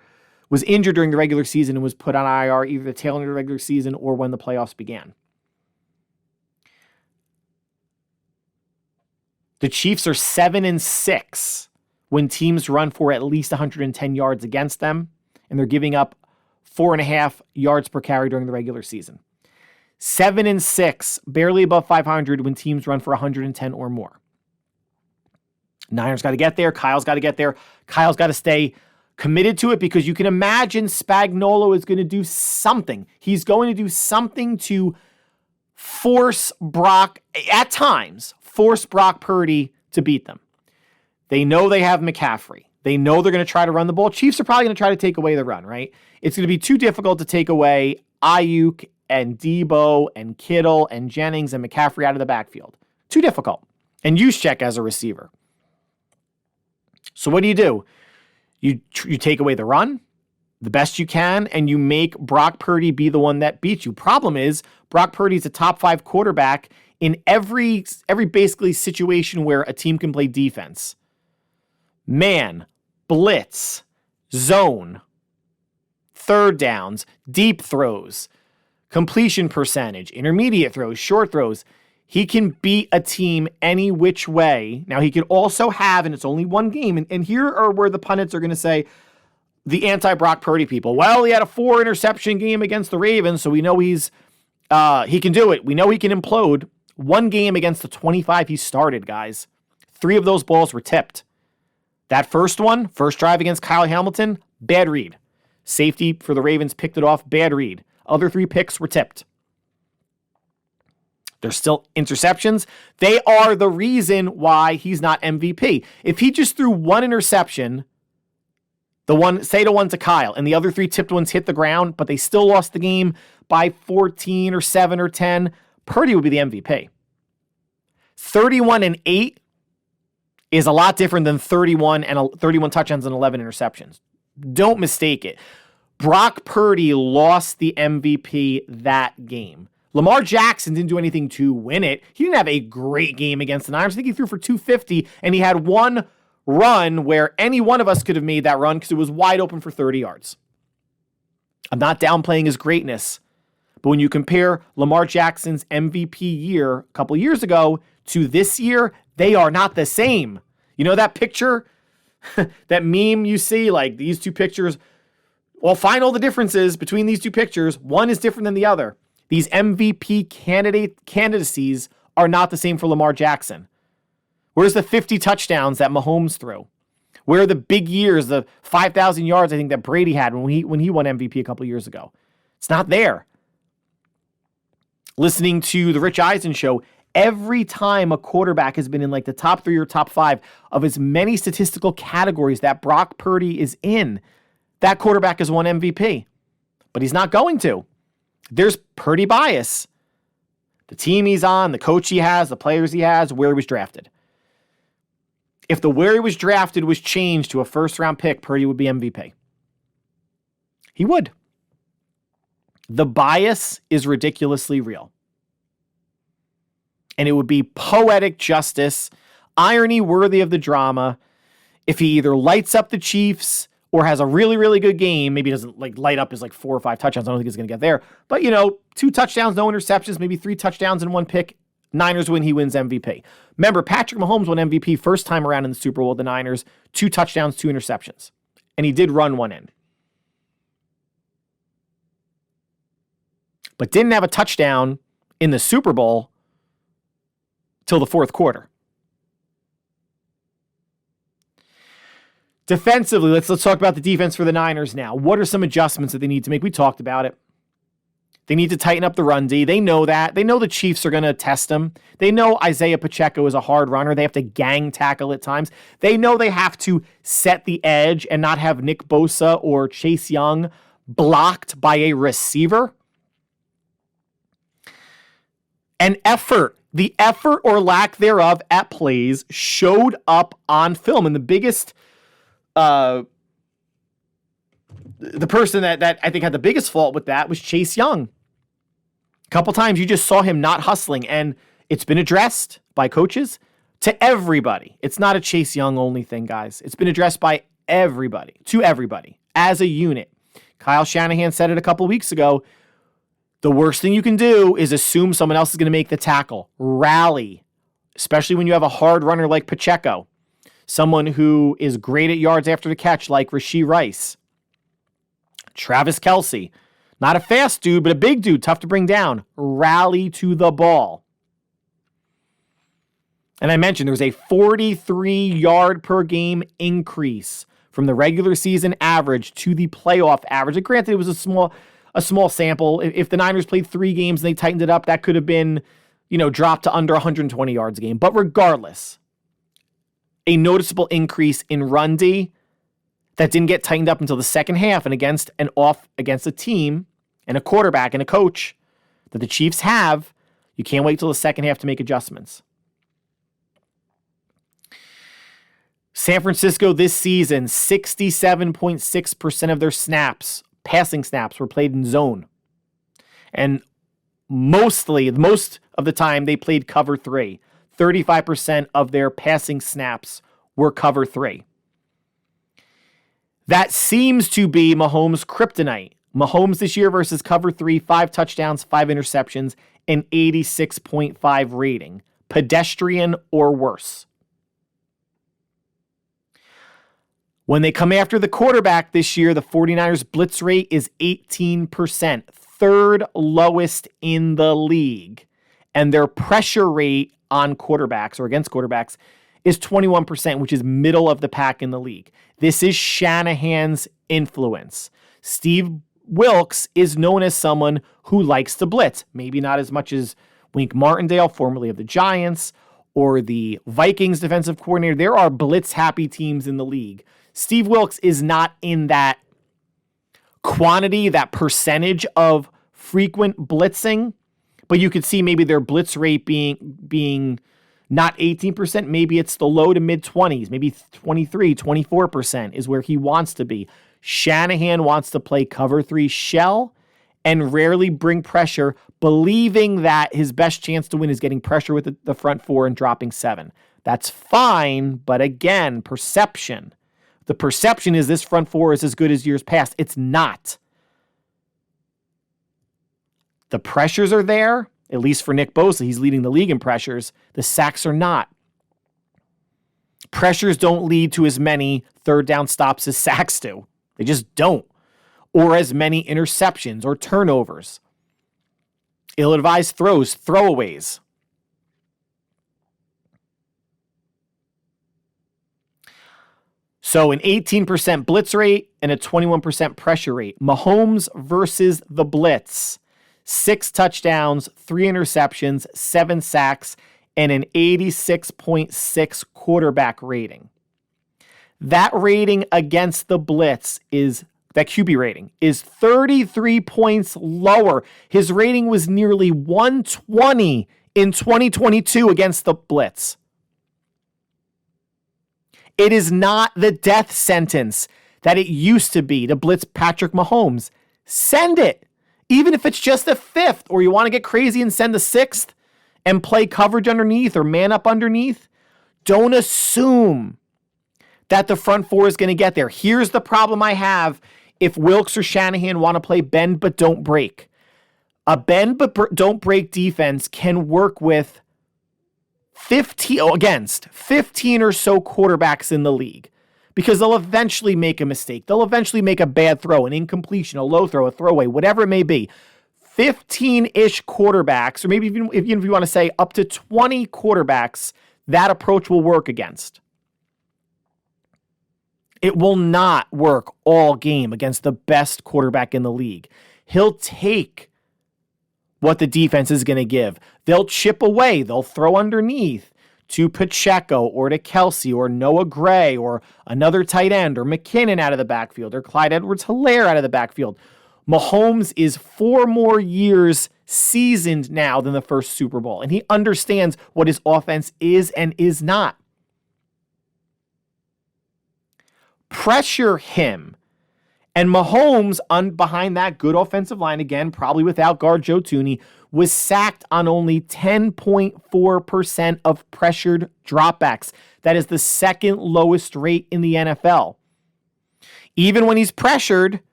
was injured during the regular season and was put on IR either the tail end of the regular season or when the playoffs began. The Chiefs are 7-6 when teams run for at least 110 yards against them, and they're giving up 4.5 yards per carry during the regular season. 7-6, barely above 500 when teams run for 110 or more. Niners got to get there. Kyle's got to get there. Kyle's got to stay committed to it because you can imagine Spagnuolo is going to do something. He's going to do something to force Brock Purdy to beat them. They know they have McCaffrey. They know they're going to try to run the ball. Chiefs are probably going to try to take away the run, right? It's going to be too difficult to take away Ayuk and Debo and Kittle and Jennings and McCaffrey out of the backfield. Too difficult. And Juszczyk as a receiver. So what do? You take away the run the best you can, and you make Brock Purdy be the one that beats you. Problem is, Brock Purdy's a top 5 quarterback in every basically situation where a team can play defense. Man, blitz, zone, third downs, deep throws, completion percentage, intermediate throws, short throws. He can beat a team any which way. Now, he could also have, and it's only one game, and here are where the pundits are going to say, the anti-Brock Purdy people, well, he had a 4-interception game against the Ravens, so we know he can do it. We know he can implode. One game against the 25 he started, guys. 3 of those balls were tipped. That first drive against Kyle Hamilton, bad read. Safety for the Ravens picked it off, bad read. Other 3 picks were tipped. There's still interceptions. They are the reason why he's not MVP. If he just threw 1 interception, the one to Kyle, and the other 3 tipped ones hit the ground, but they still lost the game by 14 or 7 or 10, Purdy would be the MVP. 31-8 is a lot different than 31 touchdowns and 11 interceptions. Don't mistake it. Brock Purdy lost the MVP that game. Lamar Jackson didn't do anything to win it. He didn't have a great game against the Niners. I think he threw for 250, and he had one run where any one of us could have made that run because it was wide open for 30 yards. I'm not downplaying his greatness, but when you compare Lamar Jackson's MVP year a couple years ago to this year, they are not the same. You know that picture, that meme you see, like these two pictures? Well, find all the differences between these two pictures. One is different than the other. These MVP candidacies are not the same for Lamar Jackson. Where's the 50 touchdowns that Mahomes threw? Where are the big years, the 5,000 yards I think that Brady had when he won MVP a couple years ago? It's not there. Listening to the Rich Eisen show, every time a quarterback has been in like the top 3 or top 5 of as many statistical categories that Brock Purdy is in, that quarterback has won MVP. But he's not going to. There's Purdy bias. The team he's on, the coach he has, the players he has, where he was drafted. If the where he was drafted was changed to a first-round pick, Purdy would be MVP. He would. The bias is ridiculously real. And it would be poetic justice, irony worthy of the drama, if he either lights up the Chiefs or has a really, really good game. Maybe doesn't like light up his like 4 or 5 touchdowns. I don't think he's going to get there. But, 2 touchdowns, no interceptions, maybe 3 touchdowns and 1 pick. Niners win, he wins MVP. Remember, Patrick Mahomes won MVP first time around in the Super Bowl with the Niners, 2 touchdowns, 2 interceptions. And he did run one in. But didn't have a touchdown in the Super Bowl till the fourth quarter. Defensively, let's talk about the defense for the Niners now. What are some adjustments that they need to make? We talked about it. They need to tighten up the run D. They know that. They know the Chiefs are going to test them. They know Isaiah Pacheco is a hard runner. They have to gang tackle at times. They know they have to set the edge and not have Nick Bosa or Chase Young blocked by a receiver. And the effort or lack thereof at plays showed up on film. And the biggest, the person that I think had the biggest fault with that was Chase Young. A couple times you just saw him not hustling, and it's been addressed by coaches to everybody. It's not a Chase Young only thing, guys. It's been addressed by everybody, to everybody, as a unit. Kyle Shanahan said it a couple weeks ago. The worst thing you can do is assume someone else is going to make the tackle. Rally, especially when you have a hard runner like Pacheco, someone who is great at yards after the catch like Rashee Rice. Travis Kelce, not a fast dude, but a big dude, tough to bring down. Rally to the ball. And I mentioned there's a 43 yard per game increase from the regular season average to the playoff average. And granted, it was a small sample. If the Niners played 3 games and they tightened it up, that could have been, dropped to under 120 yards a game. But regardless, a noticeable increase in run D that didn't get tightened up until the second half, and against a team and a quarterback and a coach that the Chiefs have, you can't wait till the second half to make adjustments. San Francisco this season, 67.6% of their snaps, passing snaps, were played in zone. And most of the time they played cover 3. 35% of their passing snaps were cover 3. That seems to be Mahomes' kryptonite. Mahomes this year versus cover 3, 5 touchdowns, 5 interceptions, an 86.5 rating. Pedestrian or worse. When they come after the quarterback this year, the 49ers blitz rate is 18%, third lowest in the league. And their pressure rate on quarterbacks or against quarterbacks is 21%, which is middle of the pack in the league. This is Shanahan's influence. Steve Wilks is known as someone who likes to blitz. Maybe not as much as Wink Martindale, formerly of the Giants, or the Vikings defensive coordinator. There are blitz-happy teams in the league. Steve Wilks is not in that quantity, that percentage of frequent blitzing, but you could see maybe their blitz rate being Not 18%, maybe it's the low to mid 20s, maybe 23, 24% is where he wants to be. Shanahan wants to play cover 3 shell and rarely bring pressure, believing that his best chance to win is getting pressure with the front 4 and dropping 7. That's fine, but again, perception. The perception is this front 4 is as good as years past. It's not. The pressures are there, at least for Nick Bosa. He's leading the league in pressures. The sacks are not. Pressures don't lead to as many third down stops as sacks do. They just don't. Or as many interceptions or turnovers. Ill-advised throws, throwaways. So an 18% blitz rate and a 21% pressure rate. Mahomes versus the blitz. 6 touchdowns, 3 interceptions, 7 sacks, and an 86.6 quarterback rating. That rating against the blitz that QB rating is 33 points lower. His rating was nearly 120 in 2022 against the blitz. It is not the death sentence that it used to be to blitz Patrick Mahomes. Send it. Even if it's just a 5th, or you want to get crazy and send a 6th and play coverage underneath or man up underneath, don't assume that the front 4 is going to get there. Here's the problem I have if Wilks or Shanahan want to play bend but don't break. A bend but don't break defense can work with 15 or so quarterbacks in the league, because they'll eventually make a mistake. They'll eventually make a bad throw, an incompletion, a low throw, a throwaway, whatever it may be. 15-ish quarterbacks, or maybe even if you want to say up to 20 quarterbacks, that approach will work against. It will not work all game against the best quarterback in the league. He'll take what the defense is going to give. They'll chip away. They'll throw underneath to Pacheco or to Kelsey or Noah Gray or another tight end or McKinnon out of the backfield or Clyde Edwards-Helaire out of the backfield. Mahomes is 4 more years seasoned now than the first Super Bowl, and he understands what his offense is and is not. Pressure him. And Mahomes, behind that good offensive line, again, probably without guard Joe Thuney, was sacked on only 10.4% of pressured dropbacks. That is the second lowest rate in the NFL. Even when he's pressured,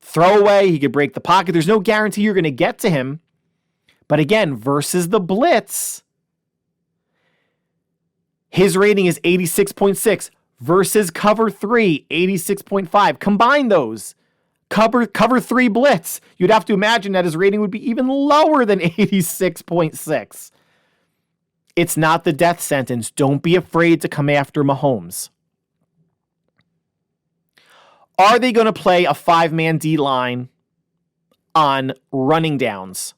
throwaway, he could break the pocket. There's no guarantee you're going to get to him. But again, versus the blitz, his rating is 86.6. Versus cover 3, 86.5. Combine those. Cover 3 blitz. You'd have to imagine that his rating would be even lower than 86.6. It's not the death sentence. Don't be afraid to come after Mahomes. Are they going to play a 5-man D-line on running downs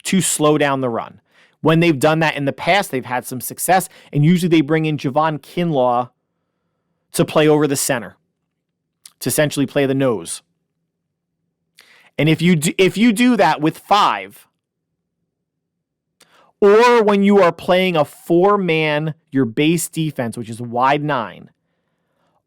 to slow down the run? When they've done that in the past, they've had some success, and usually they bring in Javon Kinlaw to play over the center, to essentially play the nose. And if you do that with 5, or when you are playing a 4-man, your base defense, which is wide 9,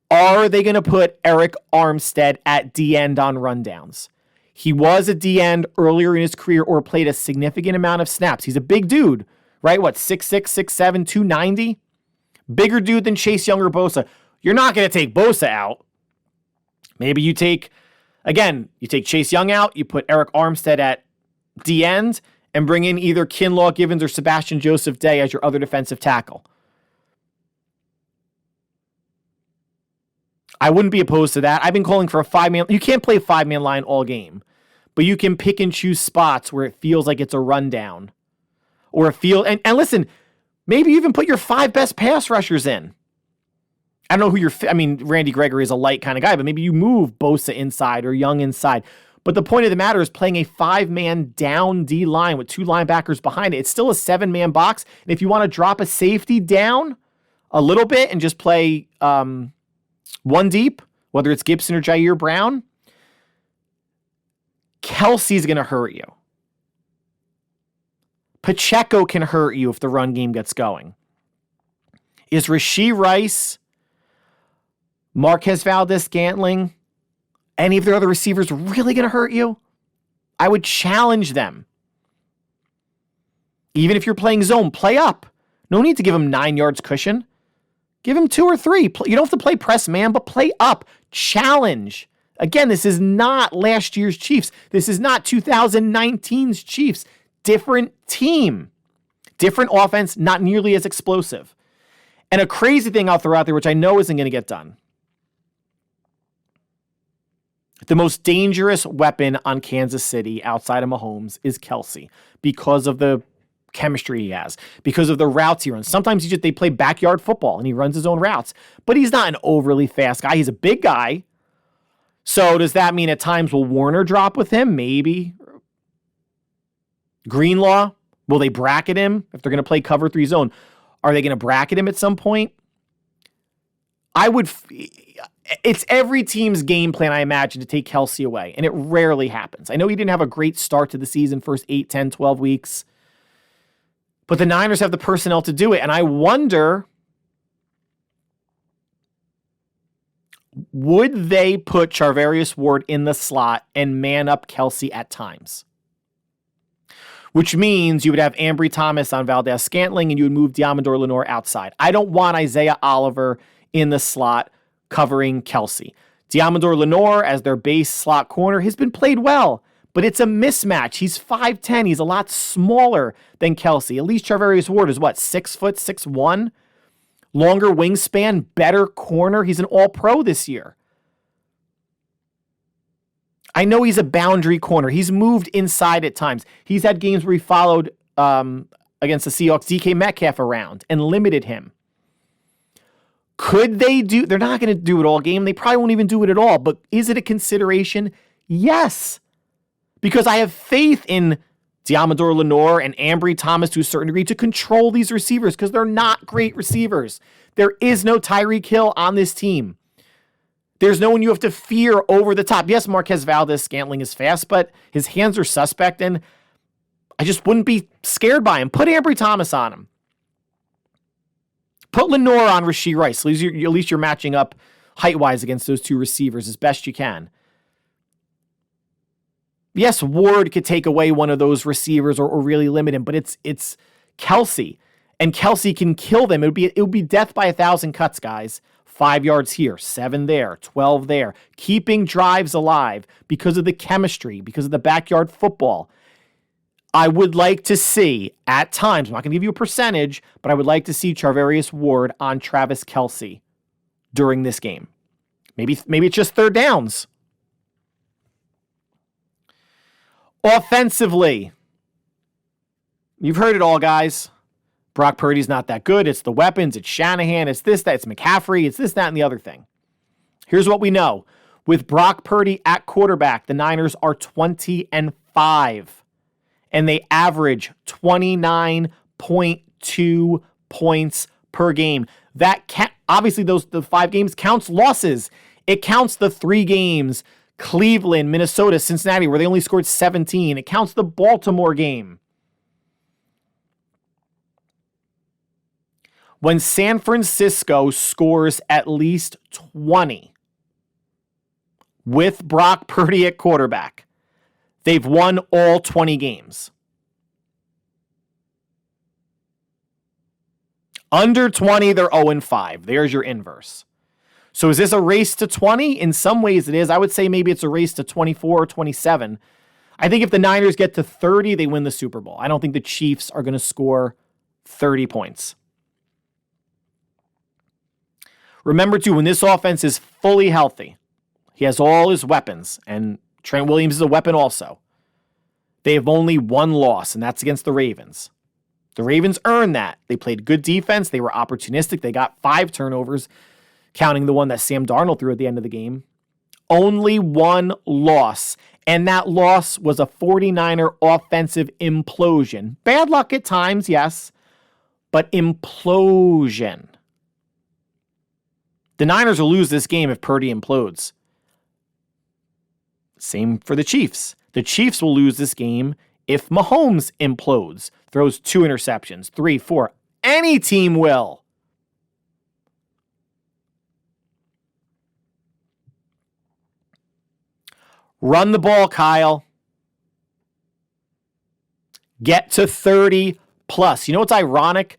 are they going to put Eric Armstead at D-end on rundowns? He was a D-end earlier in his career or played a significant amount of snaps. He's a big dude, right? 6'6", 6'7", 290? Bigger dude than Chase Young or Bosa. You're not going to take Bosa out. Maybe you take Chase Young out, you put Eric Armstead at D-end, and bring in either Kinlaw Givens or Sebastian Joseph Day as your other defensive tackle. I wouldn't be opposed to that. I've been calling for a 5-man. You can't play a 5-man line all game, but you can pick and choose spots where it feels like it's a rundown. Or and listen, maybe even put your 5 best pass rushers in. I don't know who Randy Gregory is a light kind of guy, but maybe you move Bosa inside or Young inside. But the point of the matter is playing a 5-man down D line with 2 linebackers behind it. It's still a 7-man box. And if you want to drop a safety down a little bit and just play 1 deep, whether it's Gibson or Jair Brown, Kelsey's going to hurt you. Pacheco can hurt you if the run game gets going. Is Rashee Rice, Marquez Valdes-Scantling, any of their other receivers really going to hurt you? I would challenge them. Even if you're playing zone, play up. No need to give him 9 yards cushion. Give him 2 or 3. You don't have to play press man, but play up. Challenge. Again, this is not last year's Chiefs. This is not 2019's Chiefs. Different team. Different offense, not nearly as explosive. And a crazy thing I'll throw out there, which I know isn't going to get done. The most dangerous weapon on Kansas City outside of Mahomes is Kelce because of the chemistry he has, because of the routes he runs. Sometimes they play backyard football and he runs his own routes, but he's not an overly fast guy. He's a big guy. So does that mean at times will Warner drop with him? Maybe. Greenlaw, will they bracket him if they're going to play cover 3 zone? Are they going to bracket him at some point? It's every team's game plan, I imagine, to take Kelce away, and it rarely happens. I know he didn't have a great start to the season, first 8, 10, 12 weeks, but the Niners have the personnel to do it, and I wonder, would they put Charvarius Ward in the slot and man up Kelce at times? Which means you would have Ambry Thomas on Valdes-Scantling, and you would move Diamondor Lenore outside. I don't want Isaiah Oliver in the slot covering Kelce. Diamondor Lenore as their base slot corner has been played well, but it's a mismatch. He's 5'10". He's a lot smaller than Kelce. At least Charvarius Ward is 6 foot, 6'1". Longer wingspan, better corner. He's an all-pro this year. I know he's a boundary corner. He's moved inside at times. He's had games where he followed against the Seahawks DK Metcalf around and limited him. Could they do? They're not going to do it all game. They probably won't even do it at all. But is it a consideration? Yes. Because I have faith in Diamondor Lenore and Ambry Thomas to a certain degree to control these receivers because they're not great receivers. There is no Tyreek Hill on this team. There's no one you have to fear over the top. Yes, Marquez Valdes-Scantling is fast, but his hands are suspect, and I just wouldn't be scared by him. Put Ambry Thomas on him. Put Lenore on Rashee Rice. At least you're matching up height-wise against those two receivers as best you can. Yes, Ward could take away one of those receivers or really limit him, but it's Kelce, and Kelce can kill them. It would be death by 1,000 cuts, guys. 5 yards here, 7 there, 12 there. Keeping drives alive because of the chemistry, because of the backyard football. I would like to see, at times, I'm not going to give you a percentage, but I would like to see Charvarius Ward on Travis Kelce during this game. Maybe it's just third downs. Offensively, you've heard it all, guys. Brock Purdy's not that good. It's the weapons. It's Shanahan. It's this, that. It's McCaffrey. It's this, that, and the other thing. Here's what we know. With Brock Purdy at quarterback, the Niners are 20-5. And they average 29.2 points per game. That obviously the 5 games counts losses. It counts the 3 games, Cleveland, Minnesota, Cincinnati, where they only scored 17. It counts the Baltimore game. When San Francisco scores at least 20 with Brock Purdy at quarterback, they've won all 20 games. Under 20, they're 0-5. There's your inverse. So is this a race to 20? In some ways it is. I would say maybe it's a race to 24 or 27. I think if the Niners get to 30, they win the Super Bowl. I don't think the Chiefs are going to score 30 points. Remember, too, when this offense is fully healthy, he has all his weapons, and Trent Williams is a weapon also. They have only one loss, and that's against the Ravens. The Ravens earned that. They played good defense. They were opportunistic. They got 5 turnovers, counting the one that Sam Darnold threw at the end of the game. Only one loss, and that loss was a 49er offensive implosion. Bad luck at times, yes, but implosion. The Niners will lose this game if Purdy implodes. Same for the Chiefs. The Chiefs will lose this game If Mahomes implodes, throws 2 interceptions, 3, 4, any team will. Run the ball, Kyle. Get to 30 plus. You know what's ironic?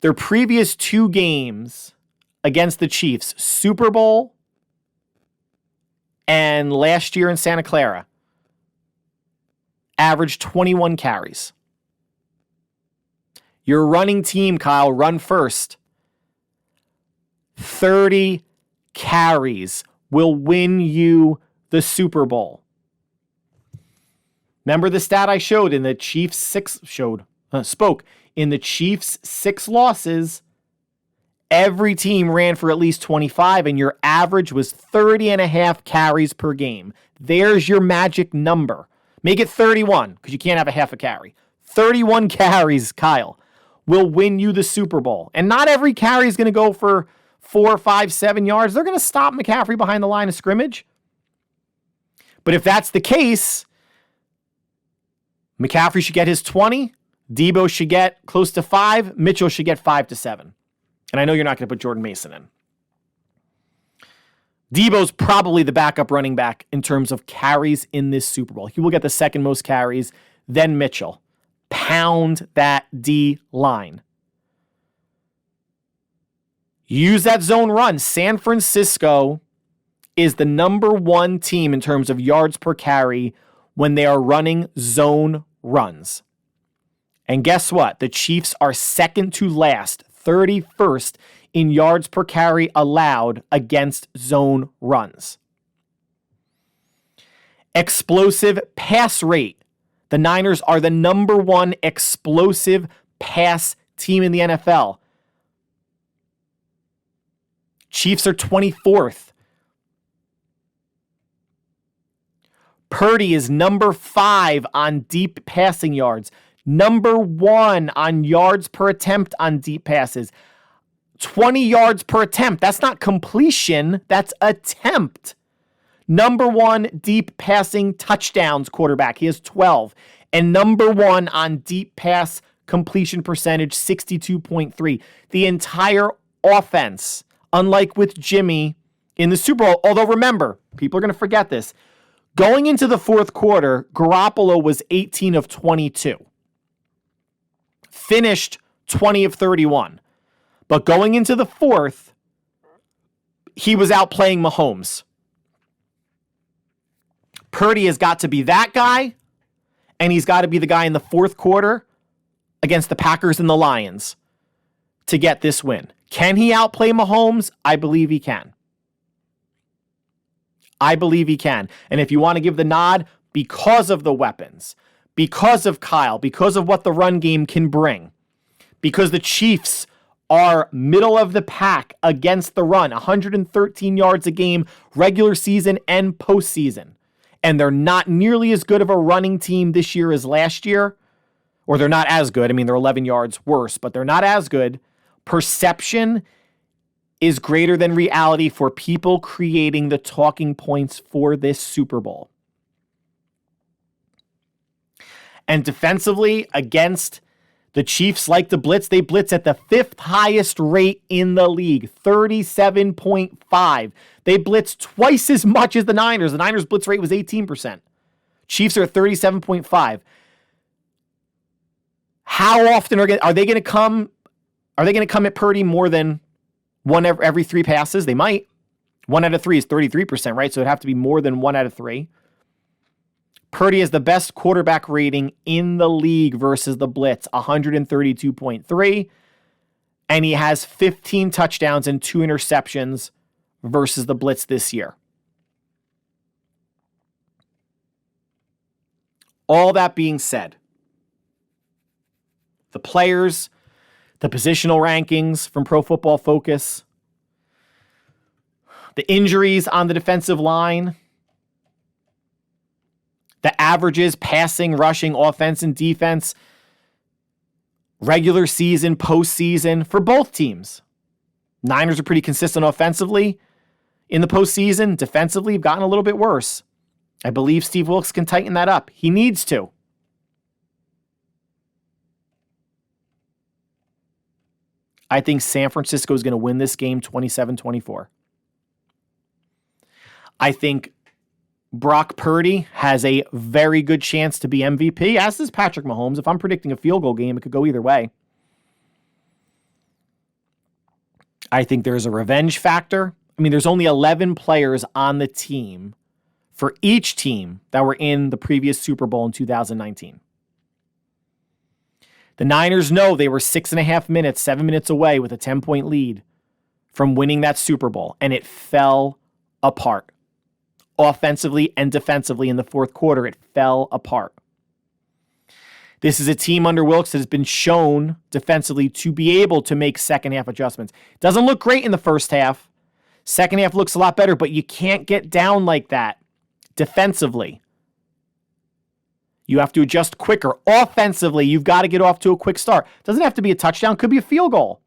Their previous 2 games against the Chiefs, Super Bowl and last year in Santa Clara, averaged 21 carries. Your running team, Kyle, run first. 30 carries will win you the Super Bowl. Remember the stat I showed in the Chiefs spoke in the Chiefs' 6 losses, every team ran for at least 25, and your average was 30.5 carries per game. There's your magic number. Make it 31, because you can't have a half a carry. 31 carries, Kyle, will win you the Super Bowl. And not every carry is going to go for 4, 5, 7 yards. They're going to stop McCaffrey behind the line of scrimmage. But if that's the case, McCaffrey should get his 20. Debo should get close to 5. Mitchell should get 5 to 7. And I know you're not going to put Jordan Mason in. Debo's probably the backup running back in terms of carries in this Super Bowl. He will get the second most carries, then Mitchell. Pound that D line. Use that zone run. San Francisco is the number 1 team in terms of yards per carry when they are running zone runs. And guess what? The Chiefs are second to last, 31st in yards per carry allowed against zone runs. Explosive pass rate. The Niners are the number 1 explosive pass team in the NFL. Chiefs are 24th. Purdy is number 5 on deep passing yards. Number 1 on yards per attempt on deep passes. 20 yards per attempt. That's not completion. That's attempt. Number 1 deep passing touchdowns quarterback. He has 12. And number 1 on deep pass completion percentage, 62.3. The entire offense, unlike with Jimmy in the Super Bowl, although remember, people are going to forget this. Going into the fourth quarter, Garoppolo was 18 of 22. Finished 20 of 31. But going into the fourth, he was outplaying Mahomes. Purdy has got to be that guy, and he's got to be the guy in the fourth quarter against the Packers and the Lions to get this win. Can he outplay Mahomes? I believe he can. I believe he can. And if you want to give the nod, because of the weapons, because of Kyle, because of what the run game can bring, because the Chiefs are middle of the pack against the run, 113 yards a game, regular season and postseason. And they're not nearly as good of a running team this year as last year. Or they're not as good. I mean, they're 11 yards worse, but they're not as good. Perception is greater than reality for people creating the talking points for this Super Bowl. And defensively, against the Chiefs, like to blitz, they blitz at the 5th highest rate in the league, 37.5. They blitz twice as much as the Niners. The Niners' blitz rate was 18%. Chiefs are at 37.5. How often are they going to come? Are they going to come at Purdy more than one every 3 passes? They might. 1 out of 3 is 33%, right? So it'd have to be more than 1 out of 3. Purdy is the best quarterback rating in the league versus the blitz, 132.3. And he has 15 touchdowns and 2 interceptions versus the blitz this year. All that being said, the players, the positional rankings from Pro Football Focus, the injuries on the defensive line, the averages, passing, rushing, offense, and defense, regular season, postseason for both teams. Niners are pretty consistent offensively in the postseason. Defensively, have gotten a little bit worse. I believe Steve Wilkes can tighten that up. He needs to. I think San Francisco is going to win this game 27-24. I think Brock Purdy has a very good chance to be MVP, as does Patrick Mahomes. If I'm predicting a field goal game, it could go either way. I think there's a revenge factor. I mean, there's only 11 players on the team for each team that were in the previous Super Bowl in 2019. The Niners know they were 6.5 minutes, 7 minutes away with a 10-point lead from winning that Super Bowl, and it fell apart. Offensively and defensively in the fourth quarter, it fell apart. This is a team under Wilkes that has been shown defensively to be able to make second half adjustments. Doesn't look great in the first half. Second half looks a lot better, but you can't get down like that defensively. You have to adjust quicker. Offensively, you've got to get off to a quick start. Doesn't have to be a touchdown, could be a field goal.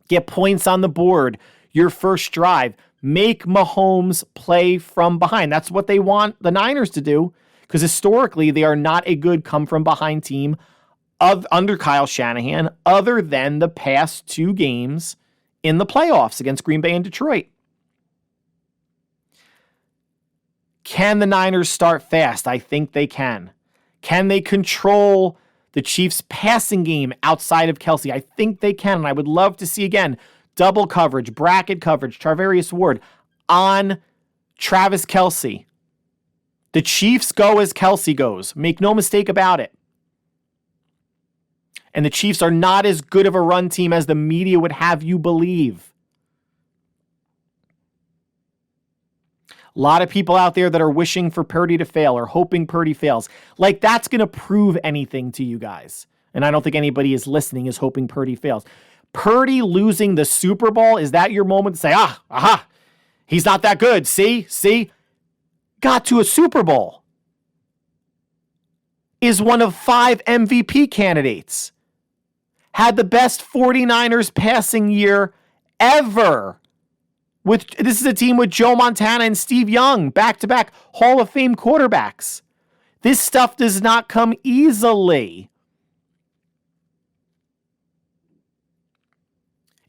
Get points on the board, your first drive. Make Mahomes play from behind. That's what they want the Niners to do, because historically they are not a good come-from-behind team under Kyle Shanahan other than the past 2 games in the playoffs against Green Bay and Detroit. Can the Niners start fast? I think they can. Can they control the Chiefs' passing game outside of Kelsey? I think they can, and I would love to see, again, double coverage, bracket coverage, Charvarius Ward on Travis Kelsey. The Chiefs go as Kelsey goes. Make no mistake about it. And the Chiefs are not as good of a run team as the media would have you believe. A lot of people out there that are wishing for Purdy to fail or hoping Purdy fails. Like, that's going to prove anything to you guys. And I don't think anybody is listening is hoping Purdy fails. Purdy losing the Super Bowl, is that your moment to say, he's not that good. See? Got to a Super Bowl. Is one of 5 MVP candidates. Had the best 49ers passing year ever. This is a team with Joe Montana and Steve Young, back-to-back Hall of Fame quarterbacks. This stuff does not come easily.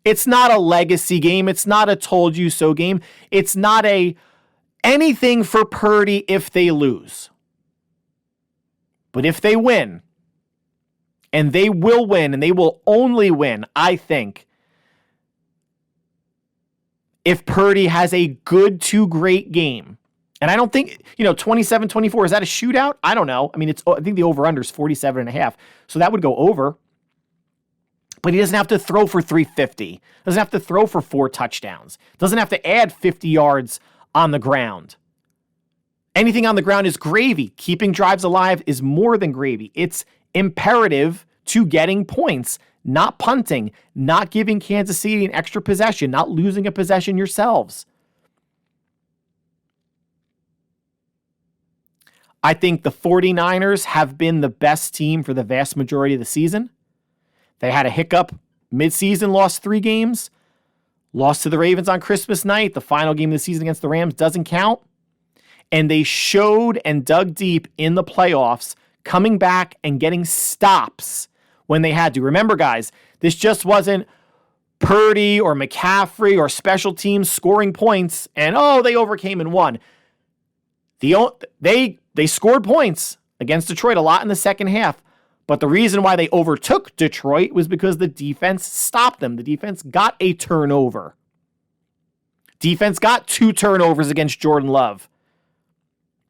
It's not a legacy game. It's not a told you so game. It's not anything for Purdy if they lose. But if they win, and they will win, and they will only win, I think, if Purdy has a good to great game. And I don't think, 27-24, is that a shootout? I don't know. I mean, I think the over-under is 47.5. So that would go over. But he doesn't have to throw for 350. Doesn't have to throw for 4 touchdowns. Doesn't have to add 50 yards on the ground. Anything on the ground is gravy. Keeping drives alive is more than gravy. It's imperative to getting points, not punting, not giving Kansas City an extra possession, not losing a possession yourselves. I think the 49ers have been the best team for the vast majority of the season. They had a hiccup midseason, lost 3 games, lost to the Ravens on Christmas night. The final game of the season against the Rams doesn't count. And they showed and dug deep in the playoffs, coming back and getting stops when they had to. Remember, guys, this just wasn't Purdy or McCaffrey or special teams scoring points and, they overcame and won. They scored points against Detroit a lot in the second half. But the reason why they overtook Detroit was because the defense stopped them. The defense got a turnover. Defense got 2 turnovers against Jordan Love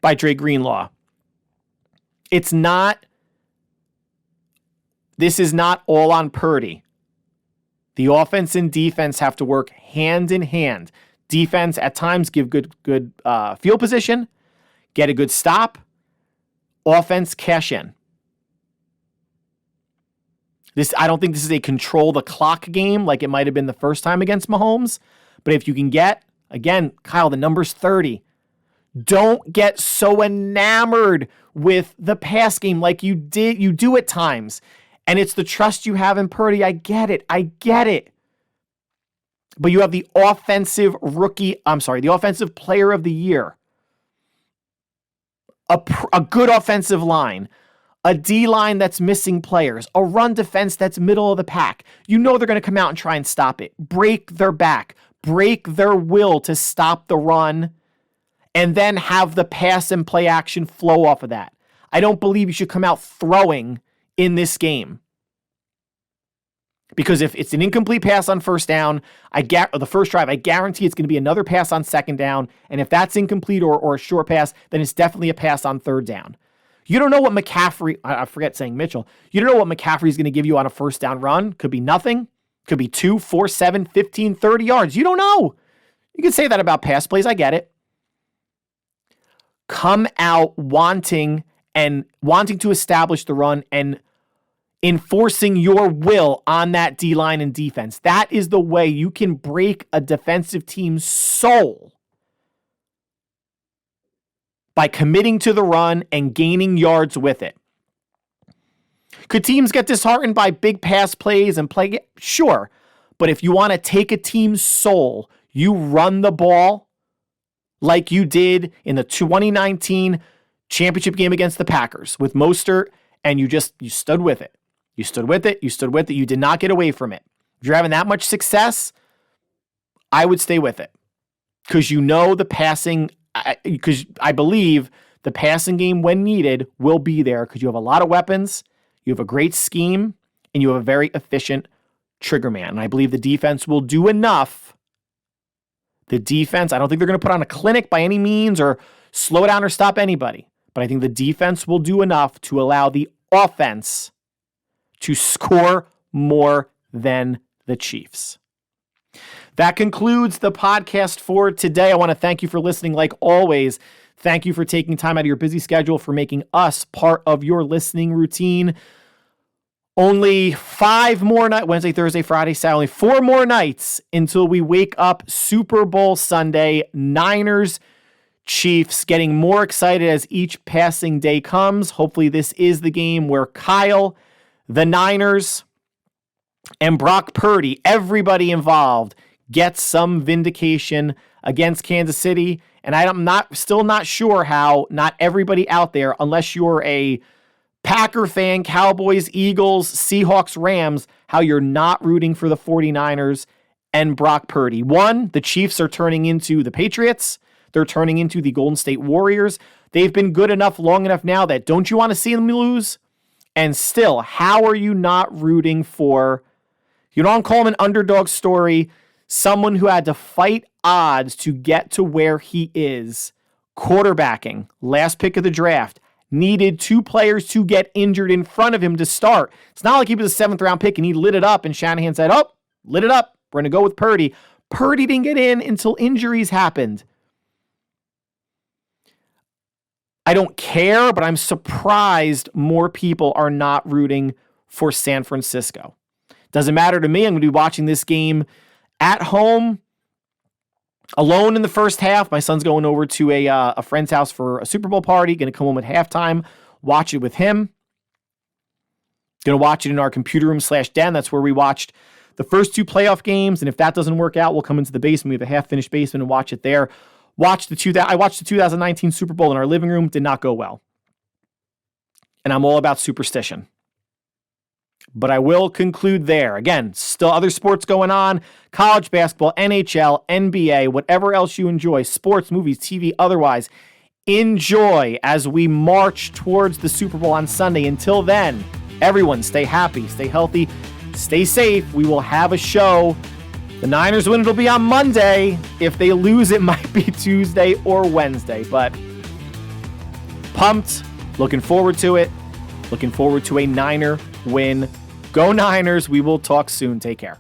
by Dre Greenlaw. This is not all on Purdy. The offense and defense have to work hand in hand. Defense at times give good field position, get a good stop. Offense cash in. I don't think this is a control the clock game like it might have been the first time against Mahomes. But if you can get, again, Kyle, the number's 30. Don't get so enamored with the pass game like you do at times. And it's the trust you have in Purdy. I get it. But you have the offensive player of the year. A good offensive line. a D-line that's missing players, a run defense that's middle of the pack. You know they're going to come out and try and stop it. Break their back. Break their will to stop the run, and then have the pass and play action flow off of that. I don't believe you should come out throwing in this game. Because if it's an incomplete pass on first down, or the first drive, I guarantee it's going to be another pass on second down. And if that's incomplete or a short pass, then it's definitely a pass on third down. You don't know what McCaffrey, I forget saying Mitchell, you don't know what McCaffrey is going to give you on a first down run. Could be nothing. Could be 2, 4, 7, 15, 30 yards. You don't know. You can say that about pass plays. I get it. Come out wanting to establish the run and enforcing your will on that D-line and defense. That is the way you can break a defensive team's soul, by committing to the run and gaining yards with it. Could teams get disheartened by big pass plays and play? Sure. But if you want to take a team's soul, you run the ball like you did in the 2019 championship game against the Packers with Mostert, and you stood with it. You stood with it. You stood with it. You did not get away from it. If you're having that much success, I would stay with it. Because you know the passing, because I believe the passing game when needed will be there because you have a lot of weapons, you have a great scheme, and you have a very efficient trigger man. And I believe the defense will do enough. The defense, I don't think they're going to put on a clinic by any means or slow down or stop anybody. But I think the defense will do enough to allow the offense to score more than the Chiefs. That concludes the podcast for today. I want to thank you for listening like always. Thank you for taking time out of your busy schedule for making us part of your listening routine. Only 5 more nights, Wednesday, Thursday, Friday, Saturday, only 4 more nights until we wake up Super Bowl Sunday. Niners, Chiefs, getting more excited as each passing day comes. Hopefully this is the game where Kyle, the Niners, and Brock Purdy, everybody involved, gets some vindication against Kansas City. And I'm still not sure how not everybody out there, unless you're a Packer fan, Cowboys, Eagles, Seahawks, Rams, how you're not rooting for the 49ers and Brock Purdy. One, the Chiefs are turning into the Patriots. They're turning into the Golden State Warriors. They've been good enough long enough now that don't you want to see them lose? And still, how are you not rooting for, you don't call him an underdog story, someone who had to fight odds to get to where he is, quarterbacking, last pick of the draft, needed 2 players to get injured in front of him to start. It's not like he was a 7th round pick and he lit it up and Shanahan said, oh, lit it up. We're going to go with Purdy. Purdy didn't get in until injuries happened. I don't care, but I'm surprised more people are not rooting for San Francisco. Doesn't matter to me. I'm going to be watching this game at home, alone in the first half. My son's going over to a friend's house for a Super Bowl party. Going to come home at halftime, watch it with him. Going to watch it in our computer room /den. That's where we watched the first 2 playoff games. And if that doesn't work out, we'll come into the basement. We have a half-finished basement and watch it there. I watched the 2019 Super Bowl in our living room. Did not go well. And I'm all about superstition. But I will conclude there. Again, still other sports going on. College basketball, NHL, NBA, whatever else you enjoy. Sports, movies, TV, otherwise. Enjoy as we march towards the Super Bowl on Sunday. Until then, everyone stay happy, stay healthy, stay safe. We will have a show. The Niners win, it'll be on Monday. If they lose, it might be Tuesday or Wednesday. But pumped, looking forward to it. Looking forward to a Niner win. Go Niners. We will talk soon. Take care.